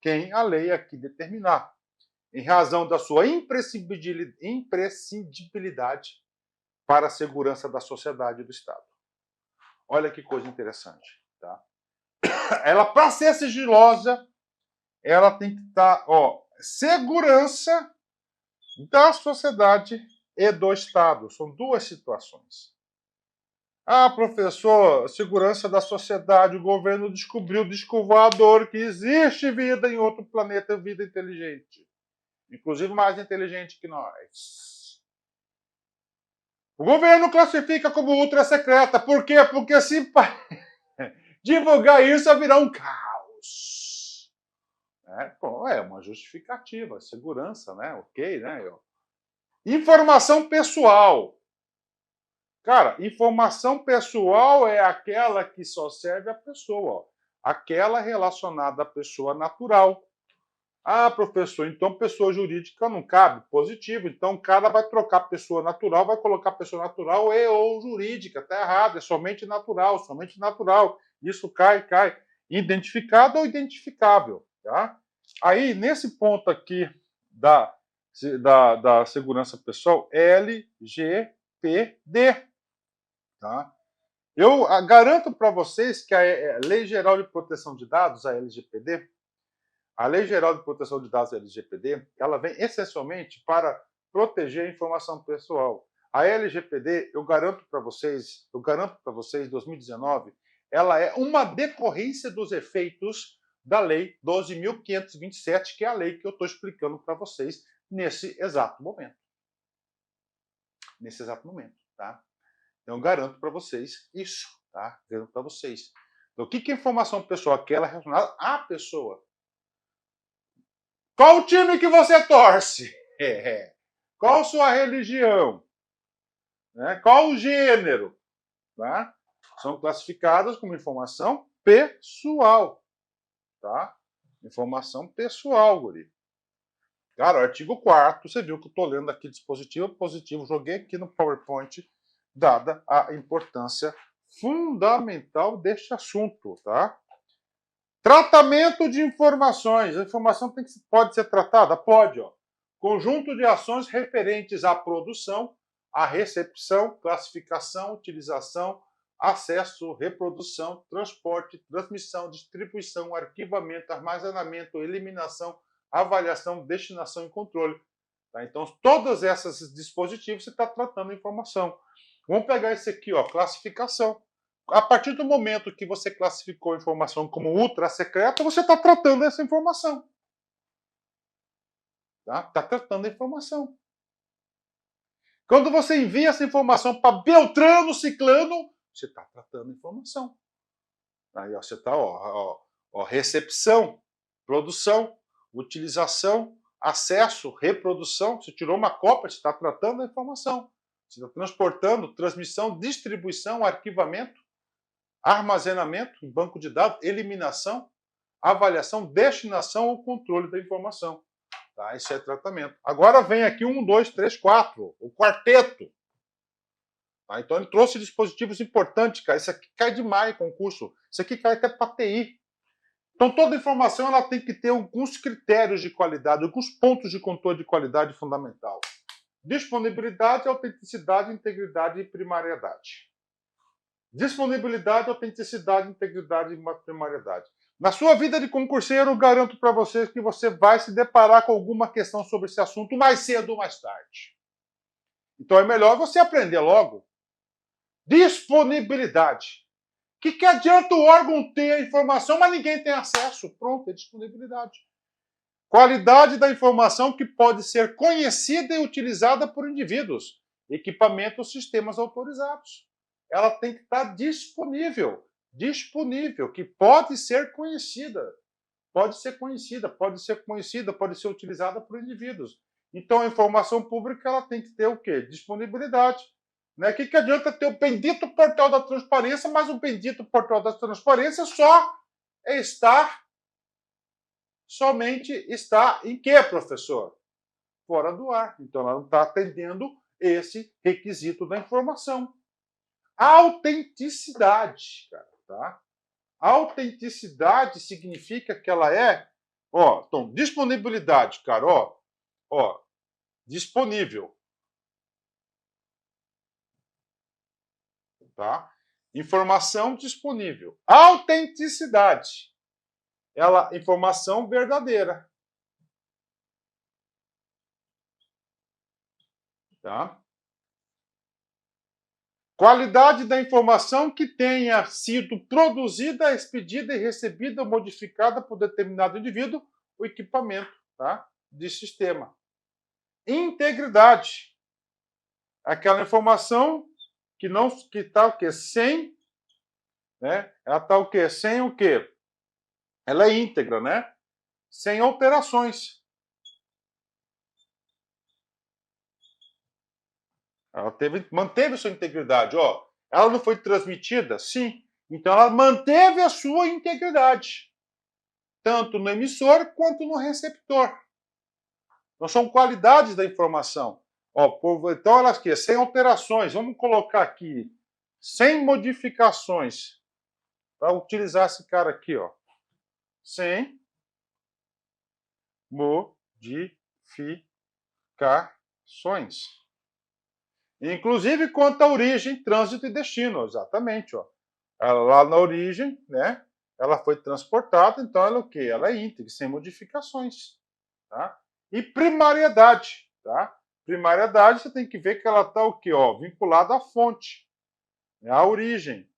quem a lei aqui determinar, em razão da sua imprescindibilidade para a segurança da sociedade e do Estado. Olha que coisa interessante, tá? Ela, para ser sigilosa, ela tem que estar, segurança da sociedade e do Estado. São duas situações. Ah, professor, segurança da sociedade, o governo descobriu disco voador que existe vida em outro planeta, vida inteligente. Inclusive mais inteligente que nós. O governo classifica como ultra secreta. Por quê? Porque se divulgar isso vai virar um caos. Bom, é uma justificativa, segurança, né? Ok, né? Informação pessoal. Cara, informação pessoal é aquela que só serve à pessoa, ó. Aquela relacionada à pessoa natural. Ah, professor, então pessoa jurídica não cabe. Positivo. Então o cara vai trocar pessoa natural, vai colocar pessoa natural e ou jurídica. Tá errado, é somente natural, somente natural. Isso cai. Identificado ou identificável, tá? Aí, nesse ponto aqui da segurança pessoal, LGPD, tá? Eu garanto para vocês que a Lei Geral de Proteção de Dados, a LGPD, a Lei Geral de Proteção de Dados, a LGPD, ela vem essencialmente para proteger a informação pessoal. A LGPD, eu garanto para vocês, 2019, ela é uma decorrência dos efeitos da Lei 12.527, que é a lei que eu estou explicando para vocês nesse exato momento. Tá? Eu garanto para vocês isso, tá? Garanto para vocês. Então, o que é informação pessoal? Aquela relacionada à pessoa. Qual o time que você torce? Qual sua religião? Qual o gênero? Tá? São classificadas como informação pessoal. Tá? Informação pessoal, guri. Cara, o artigo 4º, você viu que eu estou lendo aqui dispositivo positivo, joguei aqui no PowerPoint, dada a importância fundamental deste assunto, tá? Tratamento de informações. A informação pode ser tratada? Pode, ó. Conjunto de ações referentes à produção, à recepção, classificação, utilização, acesso, reprodução, transporte, transmissão, distribuição, arquivamento, armazenamento, eliminação, avaliação, destinação e controle. Tá? Então, todos esses dispositivos você está tratando a informação. Vamos pegar esse aqui, ó, classificação. A partir do momento que você classificou a informação como ultra secreta, você está tratando essa informação. Está tratando a informação. Quando você envia essa informação para Beltrano, Ciclano, você está tratando a informação. Aí ó, você está, recepção, produção, utilização, acesso, reprodução. Você tirou uma cópia, você está tratando a informação. Você está transportando, transmissão, distribuição, arquivamento, armazenamento em banco de dados, eliminação, avaliação, destinação ou controle da informação. Tá? Isso é tratamento. Agora vem aqui 1, 2, 3, 4, o quarteto. Tá? Então ele trouxe dispositivos importantes, cara. Isso aqui cai demais em concurso. Isso aqui cai até para TI. Então toda informação ela tem que ter alguns critérios de qualidade, alguns pontos de controle de qualidade fundamental. Disponibilidade, autenticidade, integridade e primariedade. Disponibilidade, autenticidade, integridade e primariedade. Na sua vida de concurseiro, garanto para vocês que você vai se deparar com alguma questão sobre esse assunto mais cedo ou mais tarde. Então é melhor você aprender logo. Disponibilidade. Que adianta o órgão ter a informação, mas ninguém tem acesso? Pronto, é disponibilidade. Qualidade da informação que pode ser conhecida e utilizada por indivíduos. Equipamentos, sistemas autorizados. Ela tem que estar disponível, que pode ser conhecida. Pode ser conhecida, pode ser utilizada por indivíduos. Então a informação pública ela tem que ter o quê? Disponibilidade. Né? O que adianta ter o bendito portal da transparência, mas o bendito portal da transparência somente está em quê, professor? Fora do ar. Então ela não está atendendo esse requisito da informação. Autenticidade, cara, tá? Autenticidade significa que ela é, então, disponibilidade, cara, disponível, tá? Informação disponível. Autenticidade, informação verdadeira, tá? Qualidade da informação que tenha sido produzida, expedida e recebida ou modificada por determinado indivíduo ou equipamento, tá? De sistema. Integridade. Aquela informação que não que está o quê? Sem, né? Ela está o quê? Sem o quê? Ela é íntegra, né? Sem alterações. Ela manteve sua integridade. Ó, ela não foi transmitida? Sim. Então ela manteve a sua integridade, tanto no emissor quanto no receptor. Então são qualidades da informação. Ó, então elas aqui, sem alterações. Vamos colocar aqui, sem modificações. Para utilizar esse cara aqui, ó. Sem modificações. Inclusive quanto à origem, trânsito e destino, exatamente, ó. Ela, lá na origem, né? Ela foi transportada, então ela é o quê? Ela é íntegra, sem modificações, tá? E primariedade, tá? Primariedade, você tem que ver que ela está o quê? Ó, vinculada à fonte, à origem.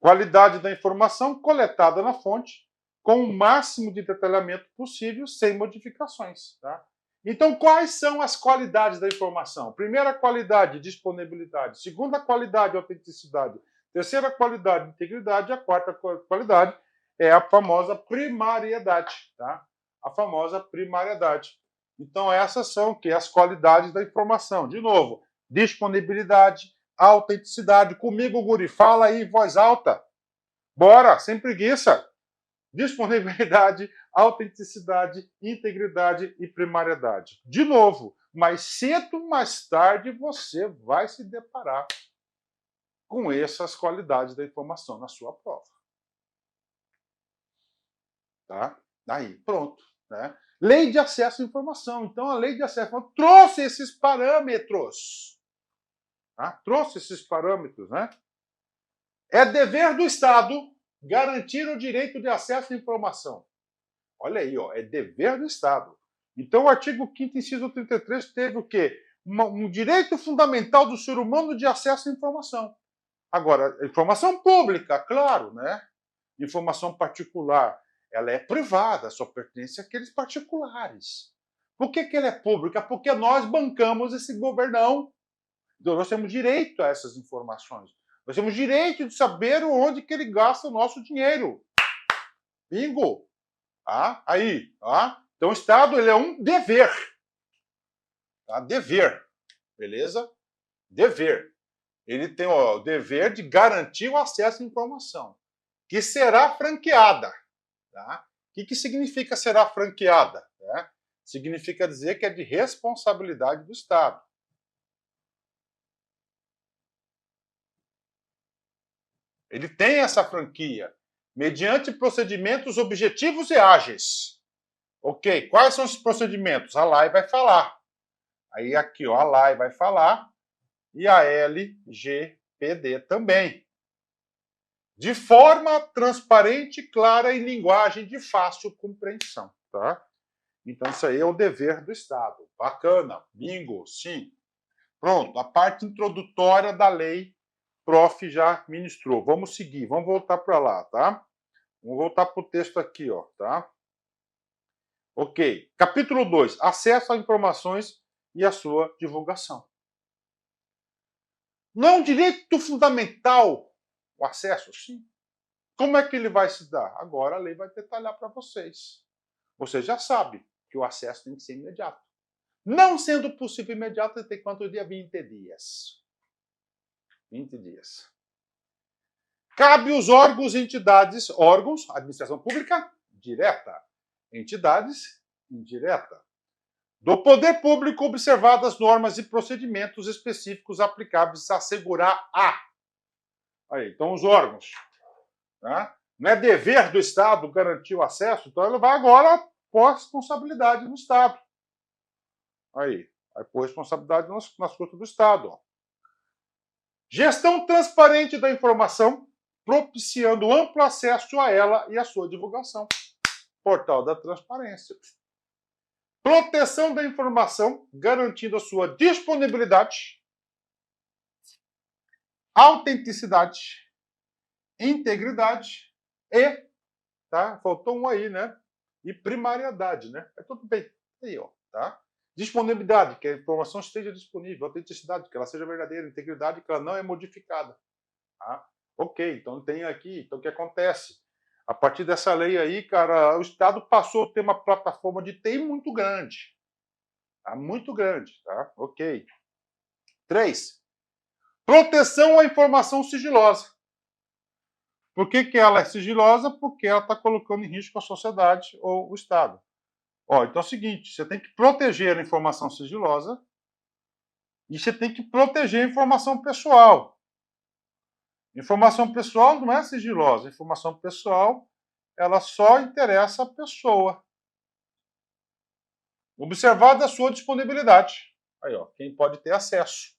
Qualidade da informação coletada na fonte, com o máximo de detalhamento possível, sem modificações, tá? Então, quais são as qualidades da informação? Primeira qualidade, disponibilidade. Segunda qualidade, autenticidade. Terceira qualidade, integridade. A quarta qualidade é a famosa primariedade, tá? A famosa primariedade. Então, essas são o quê? As qualidades da informação. De novo, disponibilidade, autenticidade. Comigo, guri, fala aí em voz alta. Bora, sem preguiça. Disponibilidade, autenticidade, integridade e primariedade. De novo, mais cedo ou mais tarde você vai se deparar com essas qualidades da informação na sua prova. Tá? Aí, pronto. Né? Lei de acesso à informação. Então, a lei de acesso à informação trouxe esses parâmetros. Tá? Trouxe esses parâmetros, né? É dever do Estado garantir o direito de acesso à informação. Olha aí, ó, é dever do Estado. Então, o artigo 5º, inciso 33, teve o quê? Um direito fundamental do ser humano de acesso à informação. Agora, informação pública, claro, né? Informação particular, ela é privada, só pertence àqueles particulares. Por que ela é pública? Porque nós bancamos esse governão. Então, nós temos direito a essas informações. Nós temos direito de saber onde que ele gasta o nosso dinheiro. Bingo! Ah, aí, ah. Então o Estado ele é um dever. Tá? Dever. Beleza? Dever. Ele tem o dever de garantir o acesso à informação, que será franqueada. Tá? O que significa será franqueada? Né? Significa dizer que é de responsabilidade do Estado. Ele tem essa franquia mediante procedimentos objetivos e ágeis. Ok, quais são esses procedimentos? A LAI vai falar. Aí aqui, ó, a LAI vai falar e a LGPD também. De forma transparente, clara e linguagem de fácil compreensão, tá? Então isso aí é o dever do Estado. Bacana, bingo, sim. Pronto, a parte introdutória da lei, prof. já ministrou. Vamos seguir, vamos voltar para lá, tá? Vamos voltar para o texto aqui, ó, tá? Ok. Capítulo 2. Acesso a informações e a sua divulgação. Não é um direito fundamental o acesso? Sim. Como é que ele vai se dar? Agora a lei vai detalhar para vocês. Você já sabe que o acesso tem que ser imediato. Não sendo possível imediato, tem quanto dia? 20 dias. 20 dias. Cabe os órgãos e entidades, órgãos, administração pública direta, entidades indireta. Do poder público, observadas normas e procedimentos específicos aplicáveis a assegurar a. Aí, então, os órgãos. Né? Não é dever do Estado garantir o acesso, então ele vai agora pôr responsabilidade no Estado. Aí, vai pôr responsabilidade nas costas do Estado. Ó. Gestão transparente da informação, propiciando amplo acesso a ela e a sua divulgação. Portal da Transparência. proteção da informação, garantindo a sua disponibilidade, autenticidade, integridade e, tá? Faltou um aí, né? E primariedade, né? É tudo bem. Aí, ó, tá? Disponibilidade, que a informação esteja disponível, autenticidade, que ela seja verdadeira, integridade, que ela não é modificada. Tá? Ok, então tem aqui, então o que acontece? A partir dessa lei aí, cara, o Estado passou a ter uma plataforma de TI muito grande. Tá? Muito grande, tá? Ok. 3. Proteção à informação sigilosa. Por que ela é sigilosa? Porque ela está colocando em risco a sociedade ou o Estado. Ó, então é o seguinte, você tem que proteger a informação sigilosa e você tem que proteger a informação pessoal. Informação pessoal não é sigilosa. Informação pessoal, ela só interessa a pessoa. Observada a sua disponibilidade. Aí, ó, quem pode ter acesso.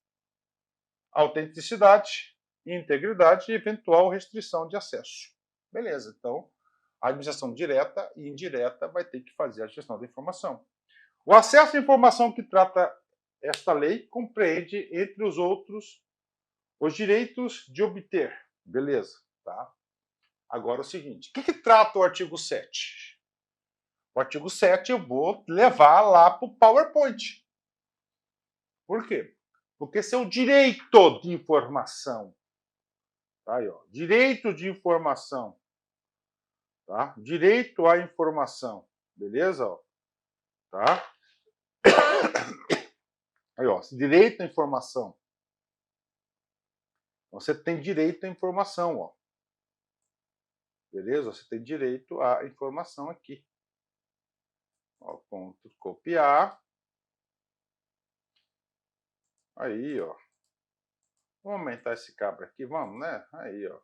Autenticidade, integridade e eventual restrição de acesso. Beleza, então a administração direta e indireta vai ter que fazer a gestão da informação. O acesso à informação que trata esta lei compreende, entre os outros, os direitos de obter. Beleza, tá? Agora é o seguinte, o que trata o artigo 7? O artigo 7 eu vou levar lá para o PowerPoint. Por quê? Porque esse é o direito de informação. Tá aí, ó. Direito de informação. Tá? Direito à informação. Beleza? Ó. Tá? Aí, ó. Direito à informação. Você tem direito à informação, ó. Beleza? Você tem direito à informação aqui. Ó, ponto copiar. Aí, ó. Vamos aumentar esse cabra aqui, vamos, né? Aí, ó.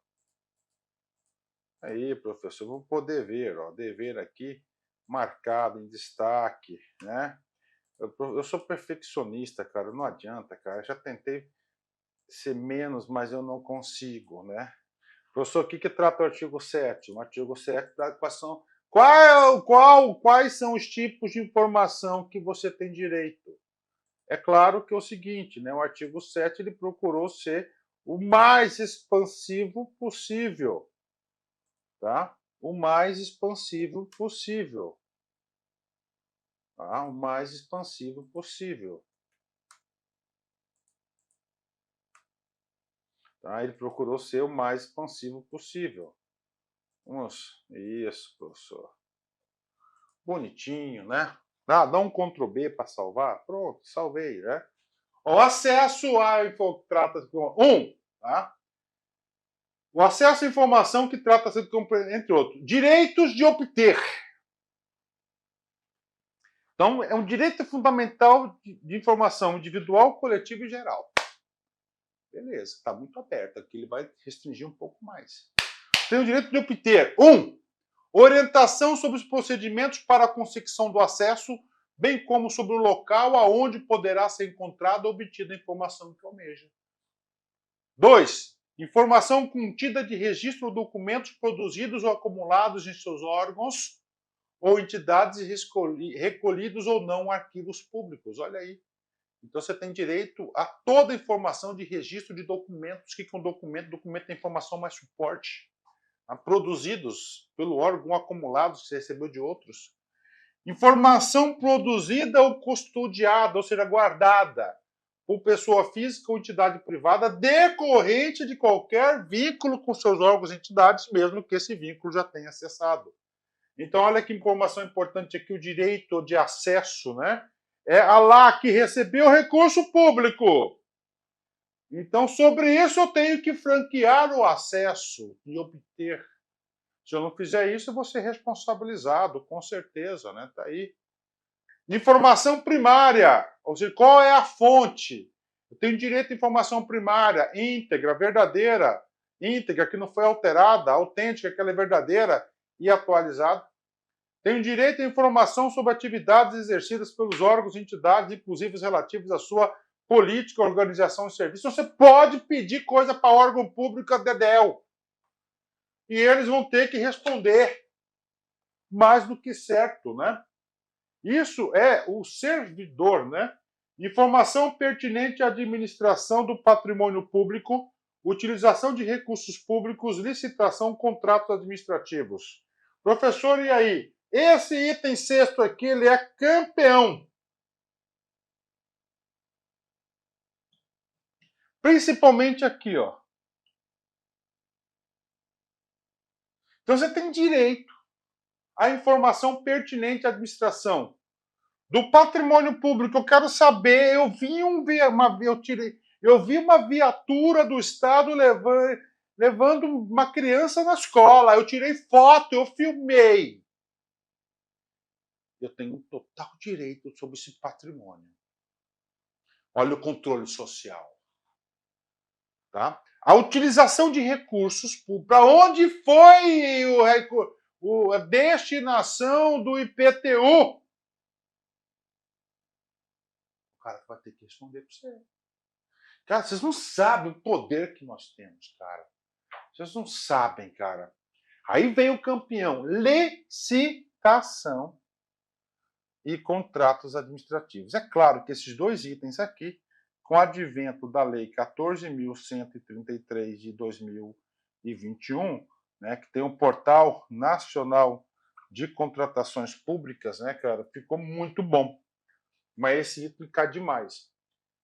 Aí, professor, vou poder ver, ó. Dever aqui marcado em destaque, né? Eu sou perfeccionista, cara, não adianta, cara. Eu já tentei ser menos, mas eu não consigo, né? Professor, o que trata o artigo 7? O artigo 7 trata quais são os tipos de informação que você tem direito. É claro que é o seguinte, né? O artigo 7 ele procurou ser o mais expansivo possível, tá? O mais expansivo possível. Tá? O mais expansivo possível. Tá? Ele procurou ser o mais expansivo possível. Isso, professor. Bonitinho, né? Dá um Ctrl B para salvar. Pronto, salvei, né? O acesso à trata-se com tá? O acesso à informação que trata-se entre outros, direitos de obter. Então, é um direito fundamental de informação individual, coletiva e geral. Beleza, está muito aberto. Aqui ele vai restringir um pouco mais. Tem o direito de obter. Orientação sobre os procedimentos para a consecução do acesso, bem como sobre o local aonde poderá ser encontrada ou obtida a informação que almeja. 2. Informação contida de registro ou documentos produzidos ou acumulados em seus órgãos ou entidades recolhidos ou não arquivos públicos. Olha aí. Então você tem direito a toda informação de registro de documentos. O que é um documento? Documento é informação mais suporte. Produzidos pelo órgão, acumulados que você recebeu de outros. Informação produzida ou custodiada, ou seja, guardada por pessoa física ou entidade privada decorrente de qualquer vínculo com seus órgãos e entidades, mesmo que esse vínculo já tenha cessado. Então, olha que informação importante aqui, o direito de acesso, né? É a lá que recebeu recurso público. Então, sobre isso, eu tenho que franquear o acesso e obter. Se eu não fizer isso, eu vou ser responsabilizado, com certeza, né? Tá aí. Informação primária, ou seja, qual é a fonte? Eu tenho direito à informação primária, íntegra, verdadeira, íntegra, que não foi alterada, autêntica, que ela é verdadeira e atualizada. Tenho direito à informação sobre atividades exercidas pelos órgãos e entidades, inclusive os relativos à sua política, organização e serviço. Você pode pedir coisa para órgão público, a DEDEL. E eles vão ter que responder mais do que certo, né? Isso é o servidor, né? Informação pertinente à administração do patrimônio público, utilização de recursos públicos, licitação, contratos administrativos. Professor, e aí? Esse item sexto aqui, ele é campeão. Principalmente aqui, ó. Então você tem direito à informação pertinente à administração do patrimônio público. Eu quero saber, eu vi uma viatura do Estado levando uma criança na escola. Eu tirei foto, eu filmei. Eu tenho total direito sobre esse patrimônio. Olha o controle social. Tá? A utilização de recursos públicos. Para onde foi a destinação do IPTU? O cara vai ter que responder para você. Cara, vocês não sabem o poder que nós temos, cara. Vocês não sabem, cara. Aí vem o campeão. Licitação e contratos administrativos. É claro que esses dois itens aqui, com o advento da Lei 14.133 de 2021, né, que tem um portal nacional de contratações públicas, né, cara, ficou muito bom. Mas esse item cai demais.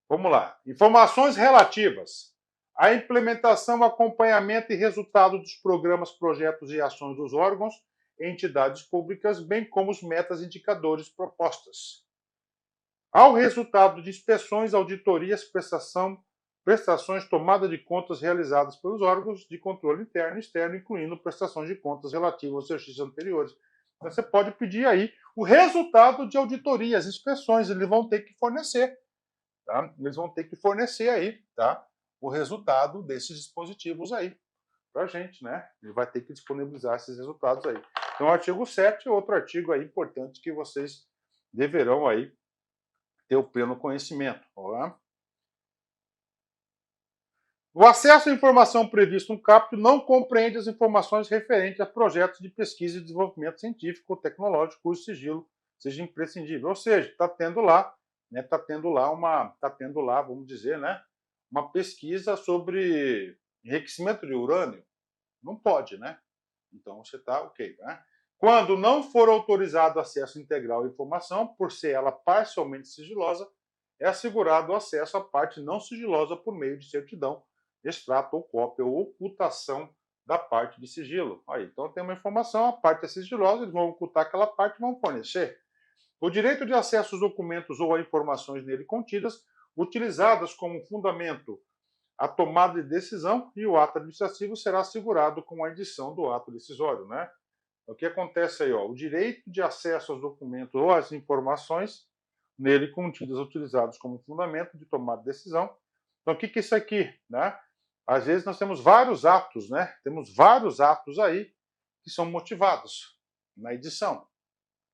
Vamos lá. Informações relativas à implementação, acompanhamento e resultado dos programas, projetos e ações dos órgãos e entidades públicas, bem como os metas e indicadores propostas. Ao resultado de inspeções, auditorias, prestações, tomada de contas realizadas pelos órgãos de controle interno e externo, incluindo prestações de contas relativas aos exercícios anteriores. Então, você pode pedir aí o resultado de auditorias, inspeções, eles vão ter que fornecer. Tá? Eles vão ter que fornecer aí, tá? O resultado desses dispositivos aí para a gente, né? Ele vai ter que disponibilizar esses resultados aí. Então, o artigo 7 é outro artigo aí importante que vocês deverão aí ter o pleno conhecimento. Tá? O acesso à informação previsto no caput não compreende as informações referentes a projetos de pesquisa e desenvolvimento científico ou tecnológico cujo sigilo seja imprescindível. Ou seja, está tendo lá, né? Está tendo lá, vamos dizer, né? Uma pesquisa sobre enriquecimento de urânio. Não pode, né? Então você está ok, né? Quando não for autorizado acesso integral à informação, por ser ela parcialmente sigilosa, é assegurado o acesso à parte não sigilosa por meio de certidão, extrato ou cópia ou ocultação da parte de sigilo. Aí, então tem uma informação, a parte é sigilosa, eles vão ocultar aquela parte e vão fornecer. O direito de acesso aos documentos ou a informações nele contidas, utilizadas como fundamento a tomada de decisão e o ato administrativo será assegurado com a edição do ato decisório, né? O que acontece aí, ó, o direito de acesso aos documentos ou às informações nele contidas utilizados como fundamento de tomada de decisão. Então, o que é isso aqui, né? Às vezes nós temos vários atos, né? Temos vários atos aí que são motivados na edição.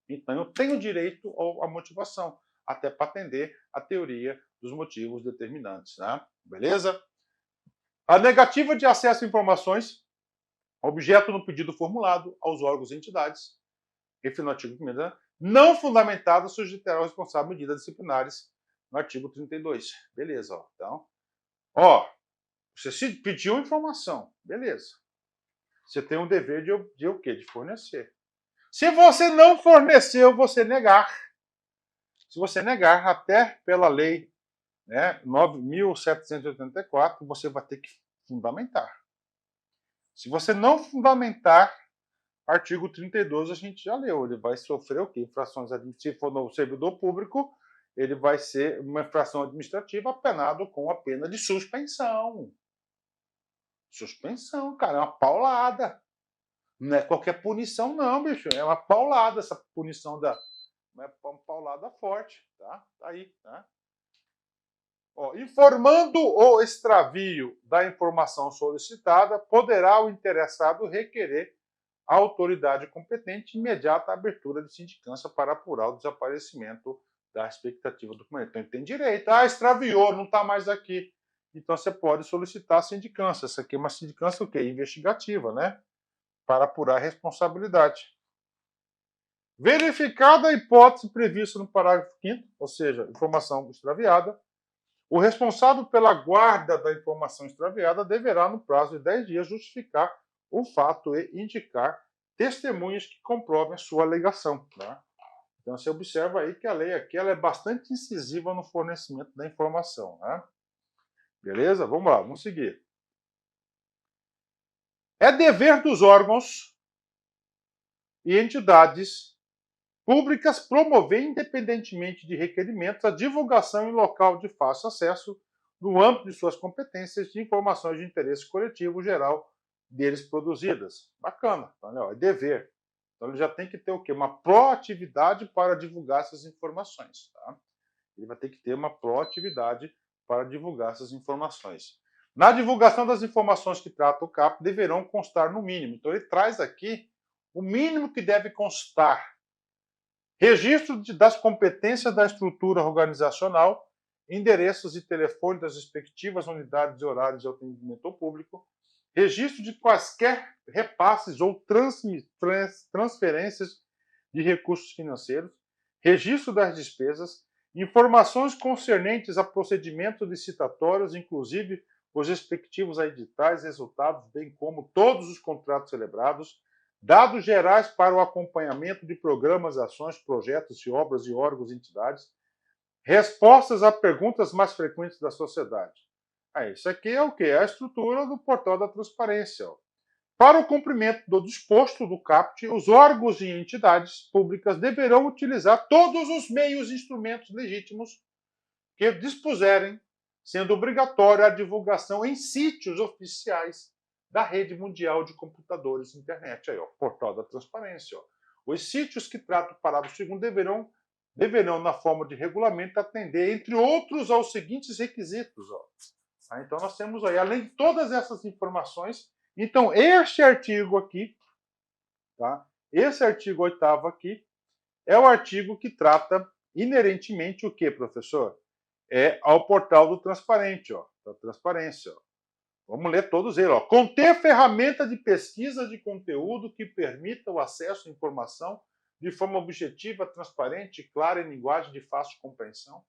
Então, eu tenho direito à motivação, até para atender a teoria dos motivos determinantes, né? Beleza? A negativa de acesso a informações, objeto no pedido formulado aos órgãos e entidades, referido no artigo 1º, não fundamentada, sujeitará ao responsável medidas disciplinares no artigo 32. Beleza, ó. Então, ó, você se pediu informação, beleza. Você tem um dever de o quê? De fornecer. Se você não forneceu, você negar. Se você negar, até pela lei, né, 9.784, você vai ter que fundamentar. Se você não fundamentar, artigo 32 a gente já leu, ele vai sofrer o quê? Infrações administrativas. Se for no servidor público, ele vai ser uma infração administrativa penado com a pena de suspensão. Suspensão, cara, é uma paulada. Não é qualquer punição, não, bicho. É uma paulada essa punição da. É uma paulada forte, tá? Tá aí, tá? Ó, informando o extravio da informação solicitada, poderá o interessado requerer à autoridade competente imediata abertura de sindicância para apurar o desaparecimento da expectativa do documento. Então, ele tem direito. Ah, extraviou, não está mais aqui. Então, você pode solicitar a sindicância. Essa aqui é uma sindicância o quê? Investigativa, né? Para apurar a responsabilidade. Verificada a hipótese prevista no parágrafo 5º, ou seja, informação extraviada, o responsável pela guarda da informação extraviada deverá, no prazo de 10 dias, justificar o fato e indicar testemunhas que comprovem a sua alegação. Tá? Então, você observa aí que a lei aqui ela é bastante incisiva no fornecimento da informação. Né? Beleza? Vamos lá, vamos seguir. É dever dos órgãos e entidades públicas promover, independentemente de requerimentos, a divulgação em local de fácil acesso, no âmbito de suas competências, de informações de interesse coletivo geral deles produzidas. Bacana, é dever. Então ele já tem que ter o quê? Uma proatividade para divulgar essas informações. Tá? Ele vai ter que ter uma proatividade para divulgar essas informações. Na divulgação das informações que trata o CAP, deverão constar no mínimo. Então ele traz aqui o mínimo que deve constar. Registro das competências da estrutura organizacional, endereços e telefone das respectivas unidades e horários de atendimento ao público, registro de quaisquer repasses ou transferências de recursos financeiros, registro das despesas, informações concernentes a procedimentos licitatórios, inclusive os respectivos editais, resultados, bem como todos os contratos celebrados, dados gerais para o acompanhamento de programas, ações, projetos e obras de órgãos e entidades, respostas a perguntas mais frequentes da sociedade. Isso aqui é o quê? É a estrutura do portal da transparência. Ó. Para o cumprimento do disposto do CAPT, os órgãos e entidades públicas deverão utilizar todos os meios e instrumentos legítimos que dispuserem, sendo obrigatória a divulgação em sítios oficiais da rede mundial de computadores e internet. Aí, ó, portal da transparência. Ó. Os sítios que tratam o parágrafo 2º deverão, na forma de regulamento, atender, entre outros, aos seguintes requisitos. Ó. Então, nós temos aí, além de todas essas informações, então, este artigo aqui, tá? Esse artigo 8º aqui, é o artigo que trata inerentemente o que, professor? É ao portal do transparente, ó, da transparência. Ó. Vamos ler todos eles. Ó. Conter ferramenta de pesquisa de conteúdo que permita o acesso à informação de forma objetiva, transparente e clara em linguagem de fácil compreensão.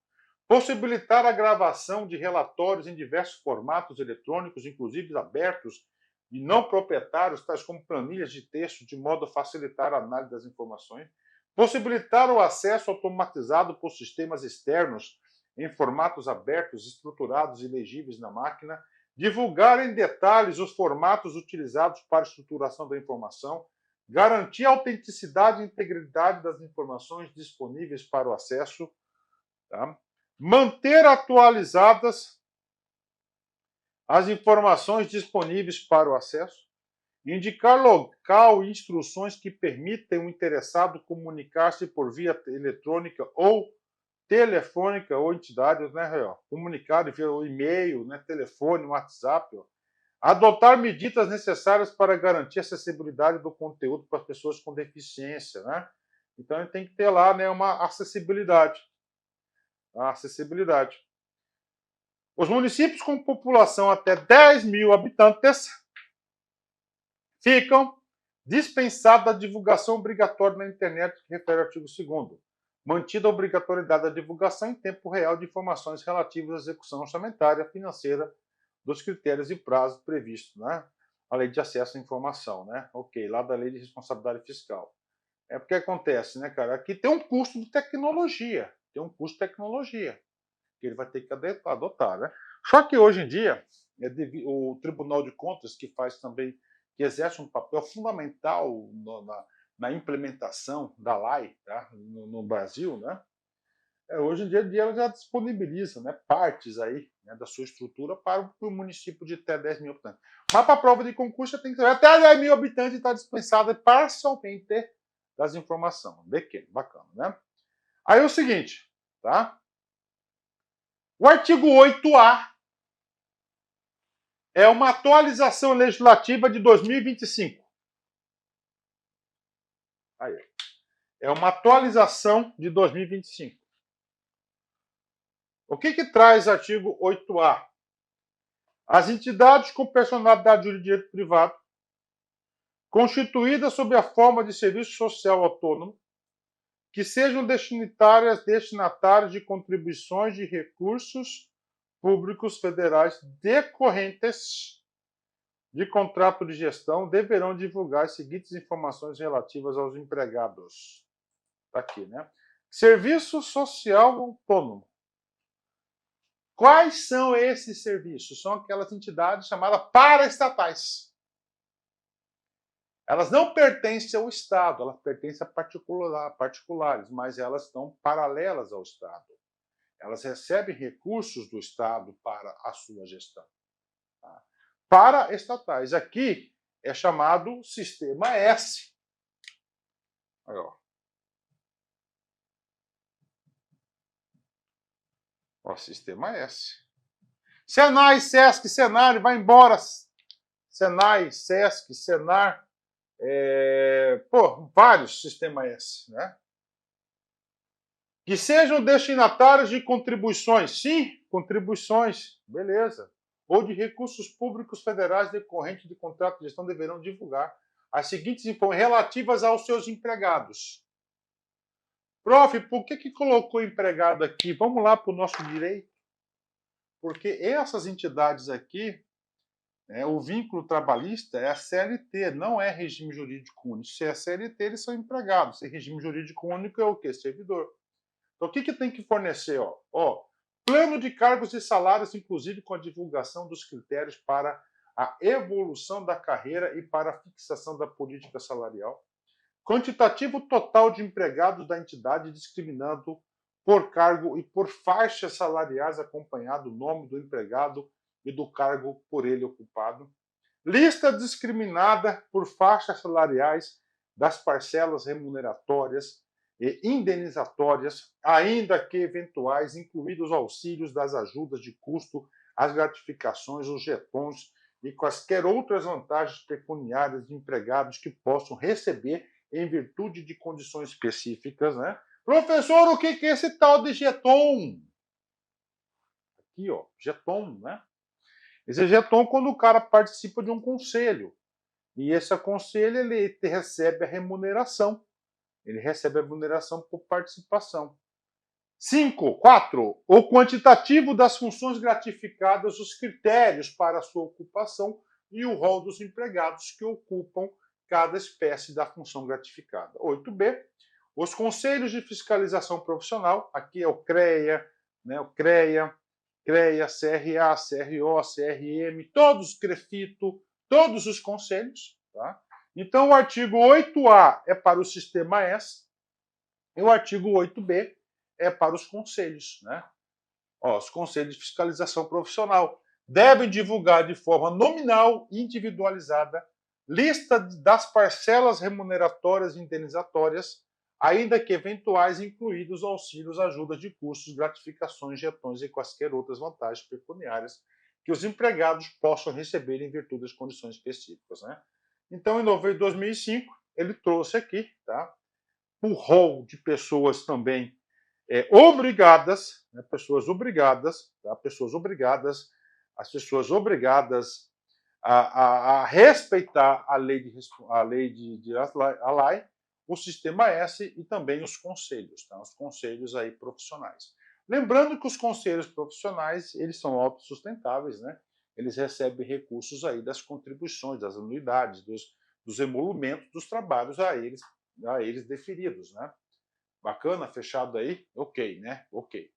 Possibilitar a gravação de relatórios em diversos formatos eletrônicos, inclusive abertos e não proprietários, tais como planilhas de texto, de modo a facilitar a análise das informações. Possibilitar o acesso automatizado por sistemas externos em formatos abertos, estruturados e legíveis na máquina, divulgar em detalhes os formatos utilizados para a estruturação da informação, garantir a autenticidade e integridade das informações disponíveis para o acesso, tá? Manter atualizadas as informações disponíveis para o acesso, indicar local e instruções que permitem o interessado comunicar-se por via eletrônica ou telefônica ou entidades, né, comunicado via e-mail, né, telefone, WhatsApp, ó. Adotar medidas necessárias para garantir a acessibilidade do conteúdo para as pessoas com deficiência, né? Então, ele tem que ter lá, né, uma acessibilidade. A acessibilidade. Os municípios com população até 10 mil habitantes ficam dispensados da divulgação obrigatória na internet, que refere ao artigo 2º. Mantida a obrigatoriedade da divulgação em tempo real de informações relativas à execução orçamentária financeira dos critérios e prazos previstos, né? A lei de acesso à informação, né? Ok, lá da lei de responsabilidade fiscal. É porque acontece, né, cara? Aqui tem um custo de tecnologia, que ele vai ter que adotar, né? Só que hoje em dia, o Tribunal de Contas, que faz também, que exerce um papel fundamental na implementação da lei, tá? no Brasil, né? Hoje em dia ela já disponibiliza, né, partes aí, né, da sua estrutura para o município de até 10 mil habitantes. Mas para a prova de concurso tem que ter até 10 mil habitantes e está dispensada parcialmente das informações. Bacana, né? Aí é o seguinte, tá? O artigo 8A é uma atualização legislativa de 2025. Aí, é uma atualização de 2025. O que traz o artigo 8A? As entidades com personalidade de direito privado, constituídas sob a forma de serviço social autônomo, que sejam destinatárias de contribuições de recursos públicos federais decorrentes de contrato de gestão deverão divulgar as seguintes informações relativas aos empregados. Está aqui, né? Serviço Social Autônomo. Quais são esses serviços? São aquelas entidades chamadas paraestatais. Elas não pertencem ao Estado, elas pertencem a particulares, mas elas estão paralelas ao Estado. Elas recebem recursos do Estado para a sua gestão. Tá? Paraestatais. Aqui é chamado Sistema S. Aí, ó. Ó, Sistema S. Senai, Sesc, Senar, vai embora. Senai, Sesc, Senar, vários Sistema S, né? Que sejam destinatários de contribuições. Sim, contribuições, beleza. Ou de recursos públicos federais decorrentes de contrato de gestão deverão divulgar as seguintes informações relativas aos seus empregados. Prof, por que colocou empregado aqui? Vamos lá para o nosso direito. Porque essas entidades aqui, o vínculo trabalhista é a CLT, não é regime jurídico único. Se é CLT, eles são empregados. Se é regime jurídico único, é o quê? Servidor. Então, o que tem que fornecer? Plano de cargos e salários, inclusive com a divulgação dos critérios para a evolução da carreira e para a fixação da política salarial. Quantitativo total de empregados da entidade, discriminando por cargo e por faixas salariais, acompanhado o nome do empregado e do cargo por ele ocupado. Lista discriminada por faixas salariais das parcelas remuneratórias e indenizatórias, ainda que eventuais, incluídos os auxílios das ajudas de custo, as gratificações, os jetons e quaisquer outras vantagens pecuniárias de empregados que possam receber em virtude de condições específicas, né? Professor, o que é esse tal de jeton? Aqui, ó, jeton, né? Esse jeton quando o cara participa de um conselho. E esse conselho, ele recebe a remuneração. Ele recebe a remuneração por participação. 4. O quantitativo das funções gratificadas, os critérios para a sua ocupação e o rol dos empregados que ocupam cada espécie da função gratificada. 8b. Os conselhos de fiscalização profissional, aqui é o CREA, né, o CREA, CRA, CRO, CRM, todos os CREFITO, todos os conselhos, tá? Então, o artigo 8A é para o Sistema S e o artigo 8B é para os conselhos, né? Os conselhos de fiscalização profissional devem divulgar de forma nominal e individualizada lista das parcelas remuneratórias e indenizatórias, ainda que eventuais, incluídos auxílios, ajudas de custos, gratificações, jetões e quaisquer outras vantagens pecuniárias que os empregados possam receber em virtude das condições específicas, né? Então, em 2005, ele trouxe aqui, tá, o rol de pessoas também obrigadas, né, pessoas obrigadas, tá, as pessoas obrigadas a respeitar a lei de Alai, o Sistema S e também os conselhos, tá, os conselhos aí profissionais. Lembrando que os conselhos profissionais, eles são autossustentáveis, né? Eles recebem recursos aí das contribuições, das anuidades, dos emolumentos dos trabalhos a eles deferidos, né? Bacana, fechado aí? Ok, né? Ok.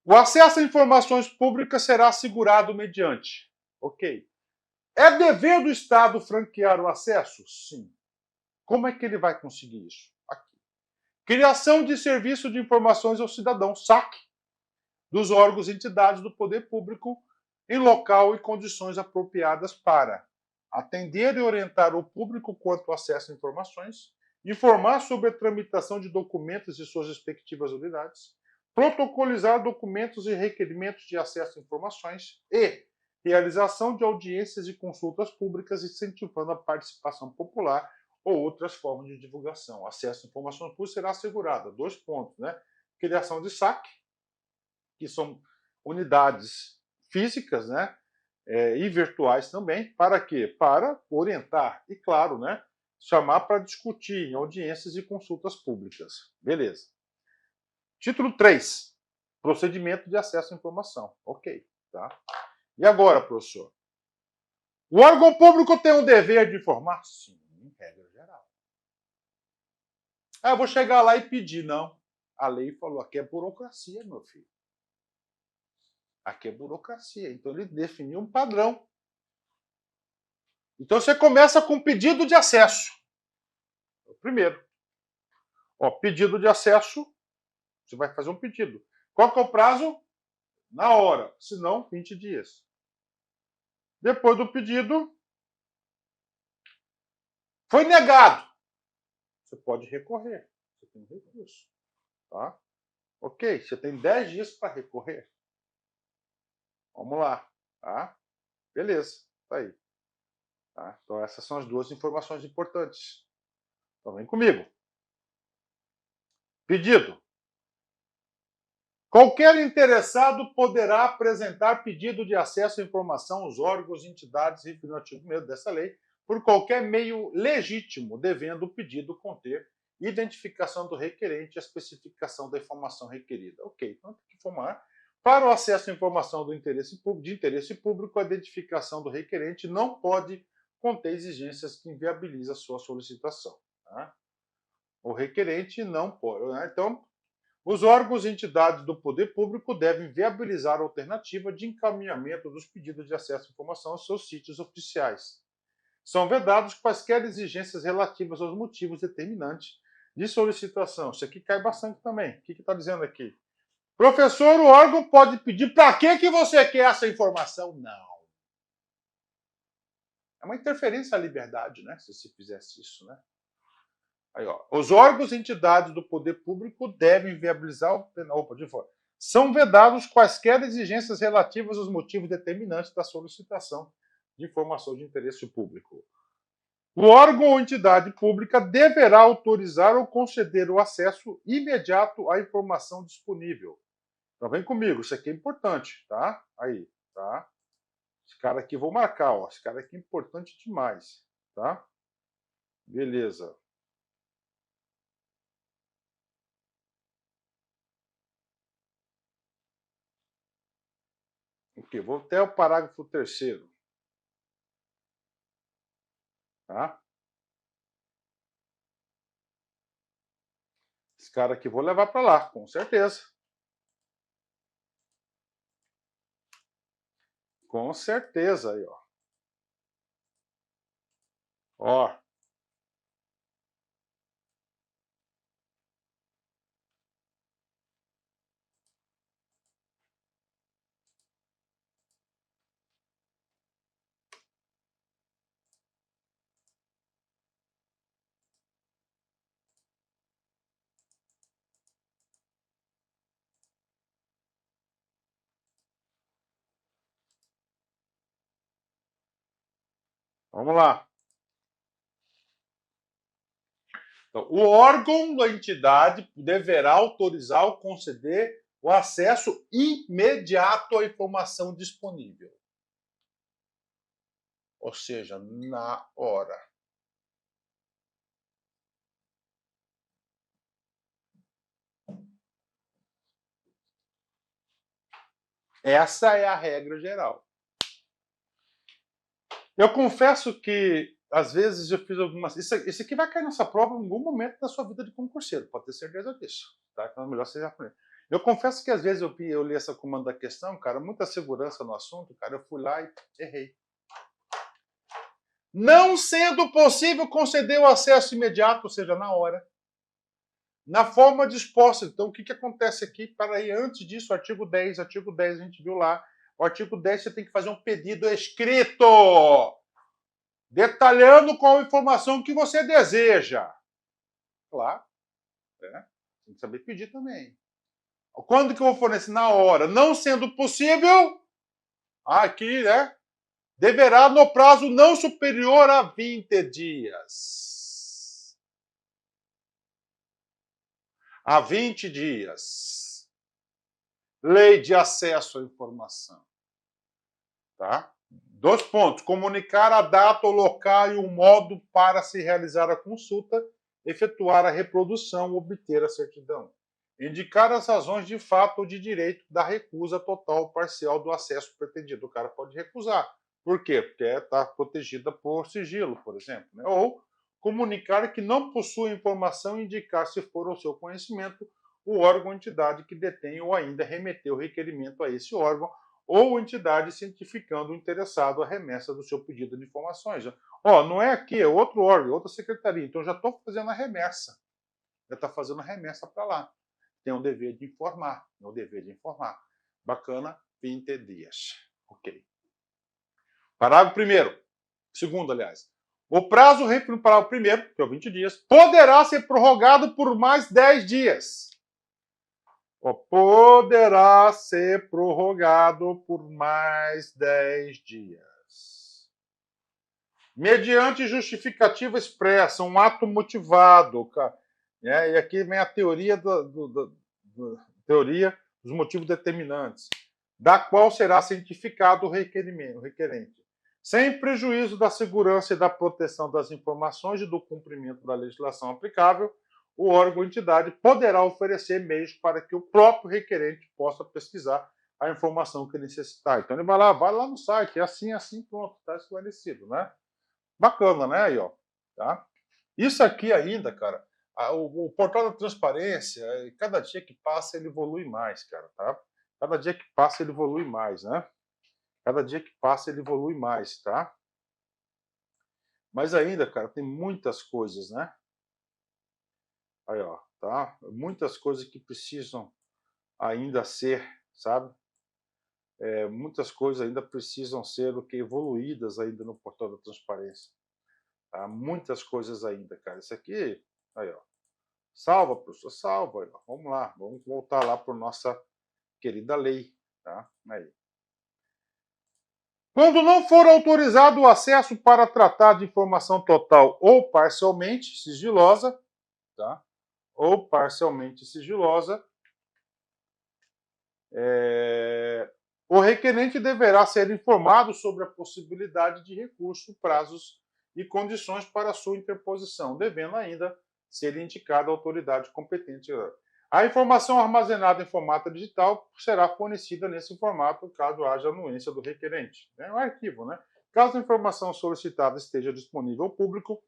O acesso a informações públicas será assegurado mediante. Ok. É dever do Estado franquear o acesso? Sim. Como é que ele vai conseguir isso? Aqui. Criação de serviço de informações ao cidadão, SAC, dos órgãos e entidades do poder público em local e condições apropriadas para atender e orientar o público quanto ao acesso a informações, informar sobre a tramitação de documentos e suas respectivas unidades, protocolizar documentos e requerimentos de acesso a informações e realização de audiências e consultas públicas, incentivando a participação popular ou outras formas de divulgação. Acesso a informações públicas será assegurado. 2 pontos, né? Criação de SAC, que são unidades físicas, né? E virtuais também. Para quê? Para orientar. E claro, né? chamar para discutir em audiências e consultas públicas. Beleza. Título 3. Procedimento de acesso à informação. Ok, tá? E agora, professor? O órgão público tem um dever de informar? Sim, em regra geral. Ah, eu vou chegar lá e pedir. Não. A lei falou, aqui é burocracia, meu filho. Aqui é burocracia. Então ele definiu um padrão. Então você começa com pedido de acesso. Primeiro. Ó, pedido de acesso, você vai fazer um pedido. Qual que é o prazo? Na hora. Se não, 20 dias. Depois do pedido, foi negado. Você pode recorrer. Você tem um recurso. Tá? Ok, você tem 10 dias para recorrer. Vamos lá. Tá? Beleza, tá aí. Tá? Então essas são as duas informações importantes. Então vem comigo. Pedido. Qualquer interessado poderá apresentar pedido de acesso à informação aos órgãos, entidades e no artigo 1º dessa lei, por qualquer meio legítimo, devendo o pedido conter identificação do requerente e a especificação da informação requerida. Ok, então tem que informar. Para o acesso à informação de interesse público, a identificação do requerente não pode conter exigências que inviabilizam a sua solicitação. Tá? O requerente não pode. Né? Então, os órgãos e entidades do poder público devem viabilizar a alternativa de encaminhamento dos pedidos de acesso à informação aos seus sítios oficiais. São vedados quaisquer exigências relativas aos motivos determinantes de solicitação. Isso aqui cai bastante também. O que está dizendo aqui? Professor, o órgão pode pedir para que você quer essa informação? Não. É uma interferência à liberdade, né? Se se fizesse isso, né? Aí, ó. Os órgãos e entidades do poder público devem viabilizar o... Opa, de fora. São vedados quaisquer exigências relativas aos motivos determinantes da solicitação de informação de interesse público. O órgão ou entidade pública deverá autorizar ou conceder o acesso imediato à informação disponível. Então vem comigo, isso aqui é importante, tá? Aí, tá? Esse cara aqui vou marcar, ó. Esse cara aqui é importante demais, tá? Beleza. Ok, vou até o parágrafo 3º, tá? Esse cara aqui vou levar para lá, com certeza. Com certeza aí, ó. Ó. Vamos lá. Então, o órgão da entidade deverá autorizar ou conceder o acesso imediato à informação disponível. Ou seja, na hora. Essa é a regra geral. Eu confesso que, às vezes, eu fiz algumas... Isso aqui vai cair nessa prova em algum momento da sua vida de concurseiro, pode ter certeza disso. Tá? Então é melhor você aprender. Eu confesso que, às vezes, eu li essa comando da questão, cara, muita segurança no assunto, cara, eu fui lá e errei. Não sendo possível conceder o acesso imediato, ou seja, na hora, na forma disposta. Então, o que acontece aqui? Para aí, antes disso, artigo 10 a gente viu lá, o artigo 10 você tem que fazer um pedido escrito, detalhando qual a informação que você deseja. Claro, né? Tem que saber pedir também. Quando que eu vou fornecer? Na hora. Não sendo possível, aqui, né? Deverá no prazo não superior a 20 dias. A 20 dias. Lei de acesso à informação. Tá? Dois pontos. Comunicar a data, o local e o modo para se realizar a consulta, efetuar a reprodução, obter a certidão. Indicar as razões de fato ou de direito da recusa total ou parcial do acesso pretendido. O cara pode recusar. Por quê? Porque está protegida por sigilo, por exemplo. Né? Ou comunicar que não possui informação e indicar, se for ao seu conhecimento, o órgão ou entidade que detém ou ainda remeter o requerimento a esse órgão ou entidade cientificando o interessado a remessa do seu pedido de informações. Ó, não é aqui, é outro órgão, outra secretaria. Então, já estou fazendo a remessa. Já está fazendo a remessa para lá. Tem o dever de informar. Tem o dever de informar. Bacana, 20 dias. Ok. Parágrafo 1º. Segundo, aliás. O prazo referido para o primeiro, que é o 20 dias, poderá ser prorrogado por mais 10 dias. Poderá ser prorrogado por mais 10 dias. Mediante justificativa expressa, um ato motivado. E aqui vem a teoria, teoria dos motivos determinantes, da qual será cientificado o requerente, sem prejuízo da segurança e da proteção das informações e do cumprimento da legislação aplicável, o órgão ou entidade poderá oferecer meios para que o próprio requerente possa pesquisar a informação que necessitar. Então ele vai lá no site, é assim, pronto, está esclarecido, né? Bacana, né? Aí, ó, tá? Isso aqui ainda, cara, o portal da transparência, cada dia que passa ele evolui mais, cara, tá? Cada dia que passa ele evolui mais, né? Cada dia que passa ele evolui mais, tá? Mas ainda, cara, tem muitas coisas, né? Aí, ó, tá? Muitas coisas que precisam ainda ser, sabe? Muitas coisas ainda precisam ser o que evoluídas ainda no portal da transparência. Tá? Muitas coisas ainda, cara. Isso aqui, aí, ó. Salva, professor, salva. Vamos lá, vamos voltar lá para nossa querida lei, tá? Aí. Quando não for autorizado o acesso para tratar de informação total ou parcialmente sigilosa, tá? Ou parcialmente sigilosa, o requerente deverá ser informado sobre a possibilidade de recurso, prazos e condições para sua interposição, devendo ainda ser indicada a autoridade competente. A informação armazenada em formato digital será fornecida nesse formato, caso haja anuência do requerente. É um arquivo, né? Caso a informação solicitada esteja disponível ao público,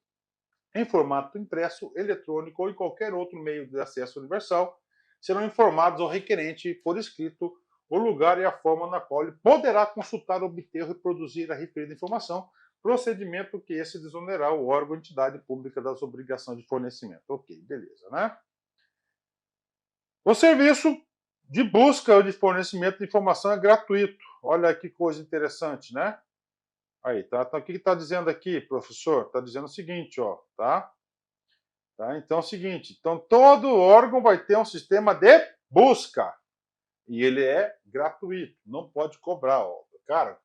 em formato impresso, eletrônico ou em qualquer outro meio de acesso universal, serão informados ao requerente por escrito o lugar e a forma na qual ele poderá consultar, obter ou reproduzir a referida informação, procedimento que esse desonerará o órgão ou entidade pública das obrigações de fornecimento. Ok, beleza, né? O serviço de busca ou de fornecimento de informação é gratuito. Olha que coisa interessante, né? Aí, tá? Então, o que está dizendo aqui, professor? Está dizendo o seguinte, ó, tá? Então é o seguinte, então todo órgão vai ter um sistema de busca e ele é gratuito, não pode cobrar, ó. Cara,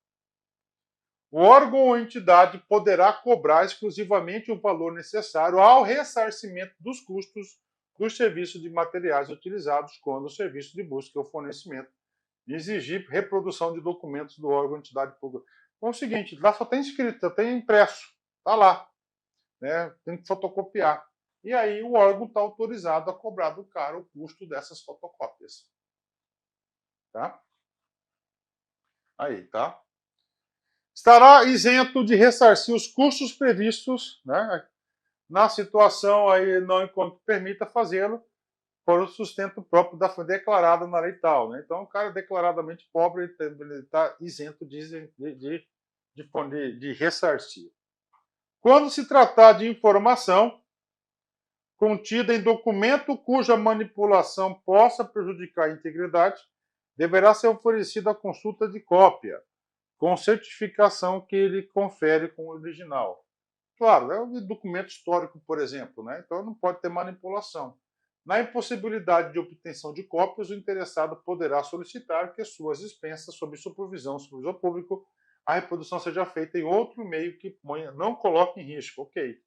o órgão ou entidade poderá cobrar exclusivamente o valor necessário ao ressarcimento dos custos dos serviços de materiais utilizados quando o serviço de busca ou fornecimento exigir reprodução de documentos do órgão ou entidade pública. Então é o seguinte, lá só tem escrito, só tem impresso, tá lá, né? Tem que fotocopiar. E aí o órgão está autorizado a cobrar do cara o custo dessas fotocópias. Tá? Aí, tá? Estará isento de ressarcir os custos previstos, né, na situação aí, não enquanto permita fazê-lo, por o sustento próprio da declarada na lei tal. Né? Então, o cara declaradamente pobre ele está isento de ressarcir. Quando se tratar de informação contida em documento cuja manipulação possa prejudicar a integridade, deverá ser oferecida a consulta de cópia, com certificação que ele confere com o original. Claro, é um documento histórico, por exemplo, né? Então não pode ter manipulação. Na impossibilidade de obtenção de cópias, o interessado poderá solicitar que suas expensas, sob supervisão público, a reprodução seja feita em outro meio que não coloque em risco. Ok.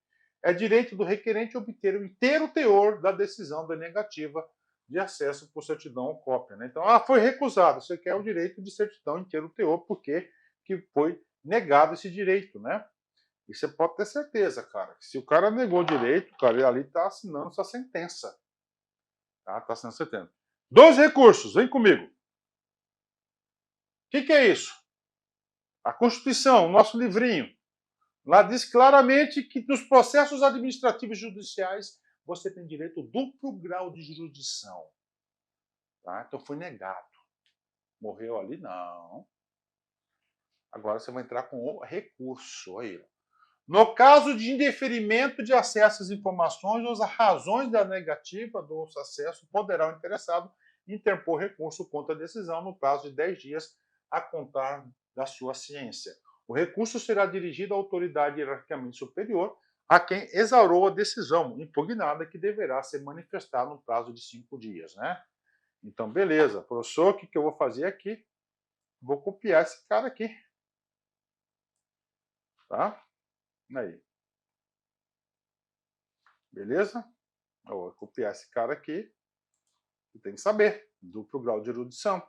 É direito do requerente obter o inteiro teor da decisão da negativa de acesso por certidão ou cópia. Né? Então, foi recusado. Você quer o direito de certidão inteiro teor, porque que foi negado esse direito, né? E você pode ter certeza, cara, que se o cara negou o direito, cara, ele ali está assinando sua sentença. Tá? Está assinando sentença. 2 recursos, vem comigo. O que é isso? A Constituição, o nosso livrinho. Lá diz claramente que nos processos administrativos e judiciais você tem direito ao duplo grau de jurisdição. Tá? Então foi negado. Morreu ali? Não. Agora você vai entrar com o recurso. Aí. No caso de indeferimento de acesso às informações, as razões da negativa do acesso poderá o interessado interpor recurso contra a decisão no prazo de 10 dias a contar da sua ciência. O recurso será dirigido à autoridade hierarquicamente superior a quem exaurou a decisão impugnada, que deverá ser manifestada no prazo de 5 dias, né? Então, beleza. Professor, o que eu vou fazer aqui? Vou copiar esse cara aqui. Tá? Aí. Beleza? Eu vou copiar esse cara aqui. E tem que saber. Duplo grau de erudição.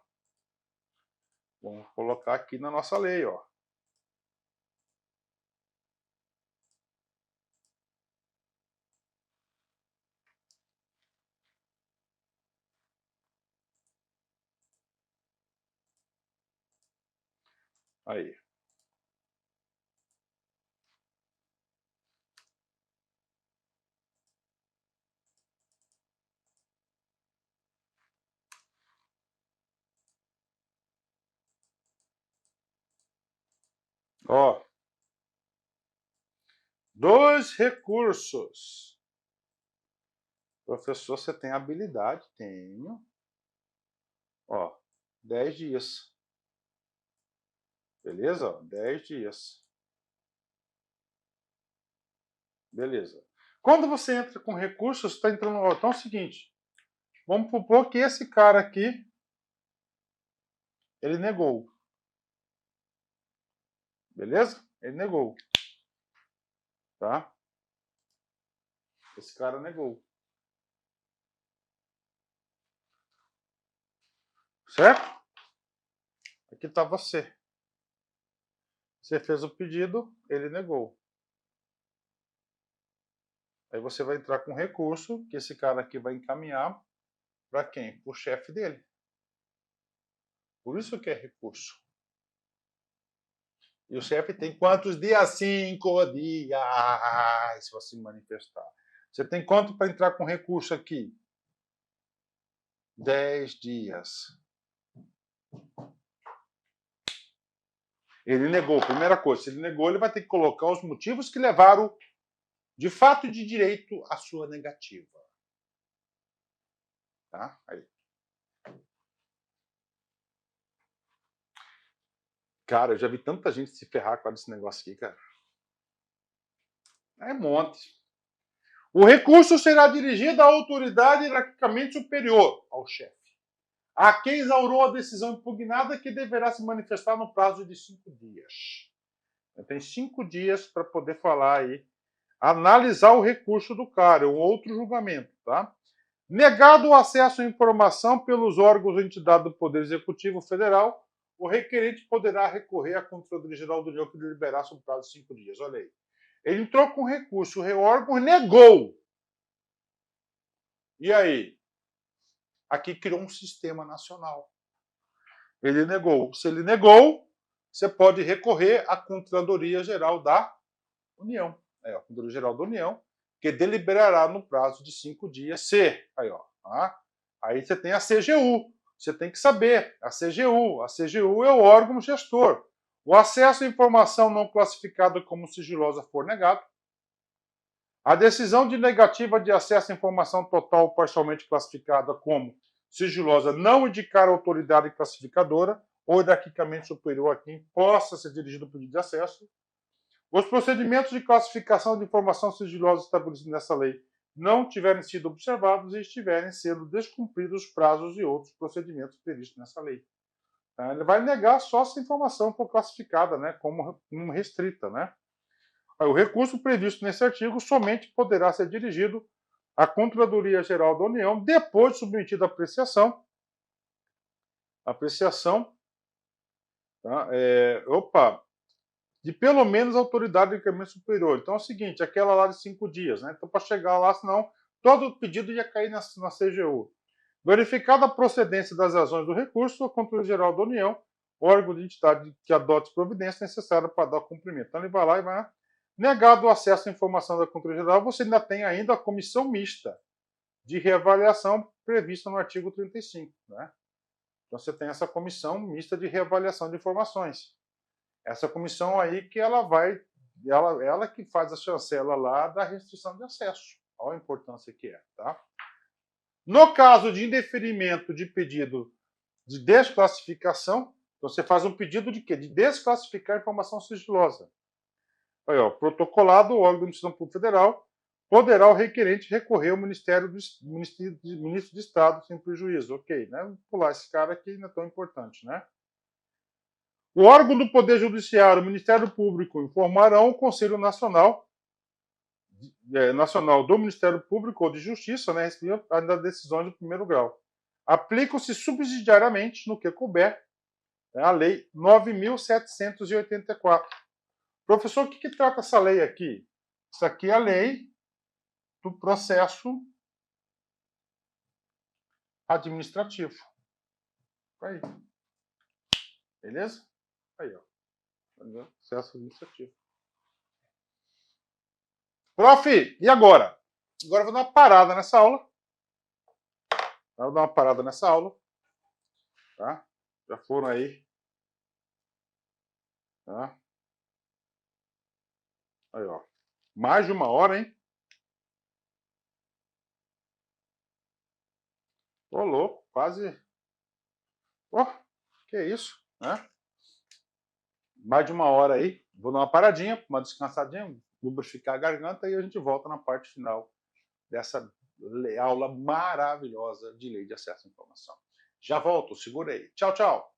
Vamos colocar aqui na nossa lei, ó. Aí. Ó. 2 recursos. Professor, você tem habilidade? Tenho. Ó. 10 dias. Beleza? Ó, 10 dias. Beleza. Quando você entra com recursos, está entrando. Então é o seguinte. Vamos supor que esse cara aqui, ele negou. Beleza? Ele negou. Tá? Esse cara negou. Certo? Aqui está você. Você fez o pedido, ele negou. Aí você vai entrar com recurso, que esse cara aqui vai encaminhar para quem? Para o chefe dele. Por isso que é recurso. E o chefe tem quantos dias? 5 dias para se manifestar. Você tem quanto para entrar com recurso aqui? 10 dias. Ele negou, primeira coisa, se ele negou, ele vai ter que colocar os motivos que levaram, de fato e de direito, à sua negativa. Tá? Aí. Cara, eu já vi tanta gente se ferrar com esse negócio aqui, cara. É um monte. O recurso será dirigido à autoridade hierarquicamente superior ao chefe, a quem exaurou a decisão impugnada, que deverá se manifestar no prazo de 5 dias. Tem 5 dias para poder falar aí, analisar o recurso do cara, um outro julgamento, tá? Negado o acesso à informação pelos órgãos ou entidade do Poder Executivo Federal, o requerente poderá recorrer à Controladoria Geral da União, que deliberar sob prazo de 5 dias. Olha aí. Ele entrou com recurso, o órgão negou. E aí? Aqui criou um sistema nacional. Ele negou. Se ele negou, você pode recorrer à Controladoria Geral da União. A Controladoria Geral da União, que deliberará no prazo de 5 dias. Se, aí, ó, tá? Aí você tem a CGU. Você tem que saber, a CGU é o órgão gestor. O acesso à informação não classificada como sigilosa for negado, a decisão de negativa de acesso à informação total ou parcialmente classificada como sigilosa não indicar a autoridade classificadora ou hierarquicamente superior a quem possa ser dirigido o pedido de acesso. Os procedimentos de classificação de informação sigilosa estabelecidos nessa lei não tiverem sido observados e estiverem sendo descumpridos os prazos e outros procedimentos previstos nessa lei. Ele vai negar só se a informação for classificada, né, como restrita, né? O recurso previsto nesse artigo somente poderá ser dirigido à Controladoria Geral da União depois de submetida a apreciação. Apreciação. Tá? de pelo menos a autoridade de incremento superior. Então é o seguinte, aquela lá de 5 dias, né? Então para chegar lá, senão todo pedido ia cair na CGU. Verificada a procedência das razões do recurso, a Controladoria-Geral da União, órgão de entidade que adote providência necessária para dar cumprimento. Então ele vai lá e vai. Negado o acesso à informação da Controladoria-Geral, você ainda tem ainda a comissão mista de reavaliação prevista no artigo 35. Né? Então você tem essa comissão mista de reavaliação de informações. Essa comissão aí que ela vai, ela que faz a chancela lá da restrição de acesso. Olha a importância que é, tá? No caso de indeferimento de pedido de desclassificação, você faz um pedido de quê? De desclassificar informação sigilosa. Aí, ó, protocolado, o órgão de decisão pública federal poderá o requerente recorrer ao Ministro de Estado sem prejuízo. Ok, né? Vamos pular esse cara aqui, não é tão importante, né? O órgão do Poder Judiciário, o Ministério Público, informarão o Conselho Nacional do Ministério Público ou de Justiça, né, da decisão de primeiro grau. Aplicam-se subsidiariamente, no que couber, a Lei 9.784. Professor, o que trata essa lei aqui? Isso aqui é a lei do processo administrativo. Aí. Beleza? Aí, ó. Processo administrativo. Prof, e agora? Agora eu vou dar uma parada nessa aula. Vou dar uma parada nessa aula. Tá? Já foram aí. Tá? Aí, ó. Mais de 1 hora, hein? Ô, louco, quase. Ó, que isso, né? Mais de 1 hora aí. Vou dar uma paradinha, uma descansadinha, lubrificar a garganta e a gente volta na parte final dessa aula maravilhosa de lei de acesso à informação. Já volto, segura aí. Tchau, tchau.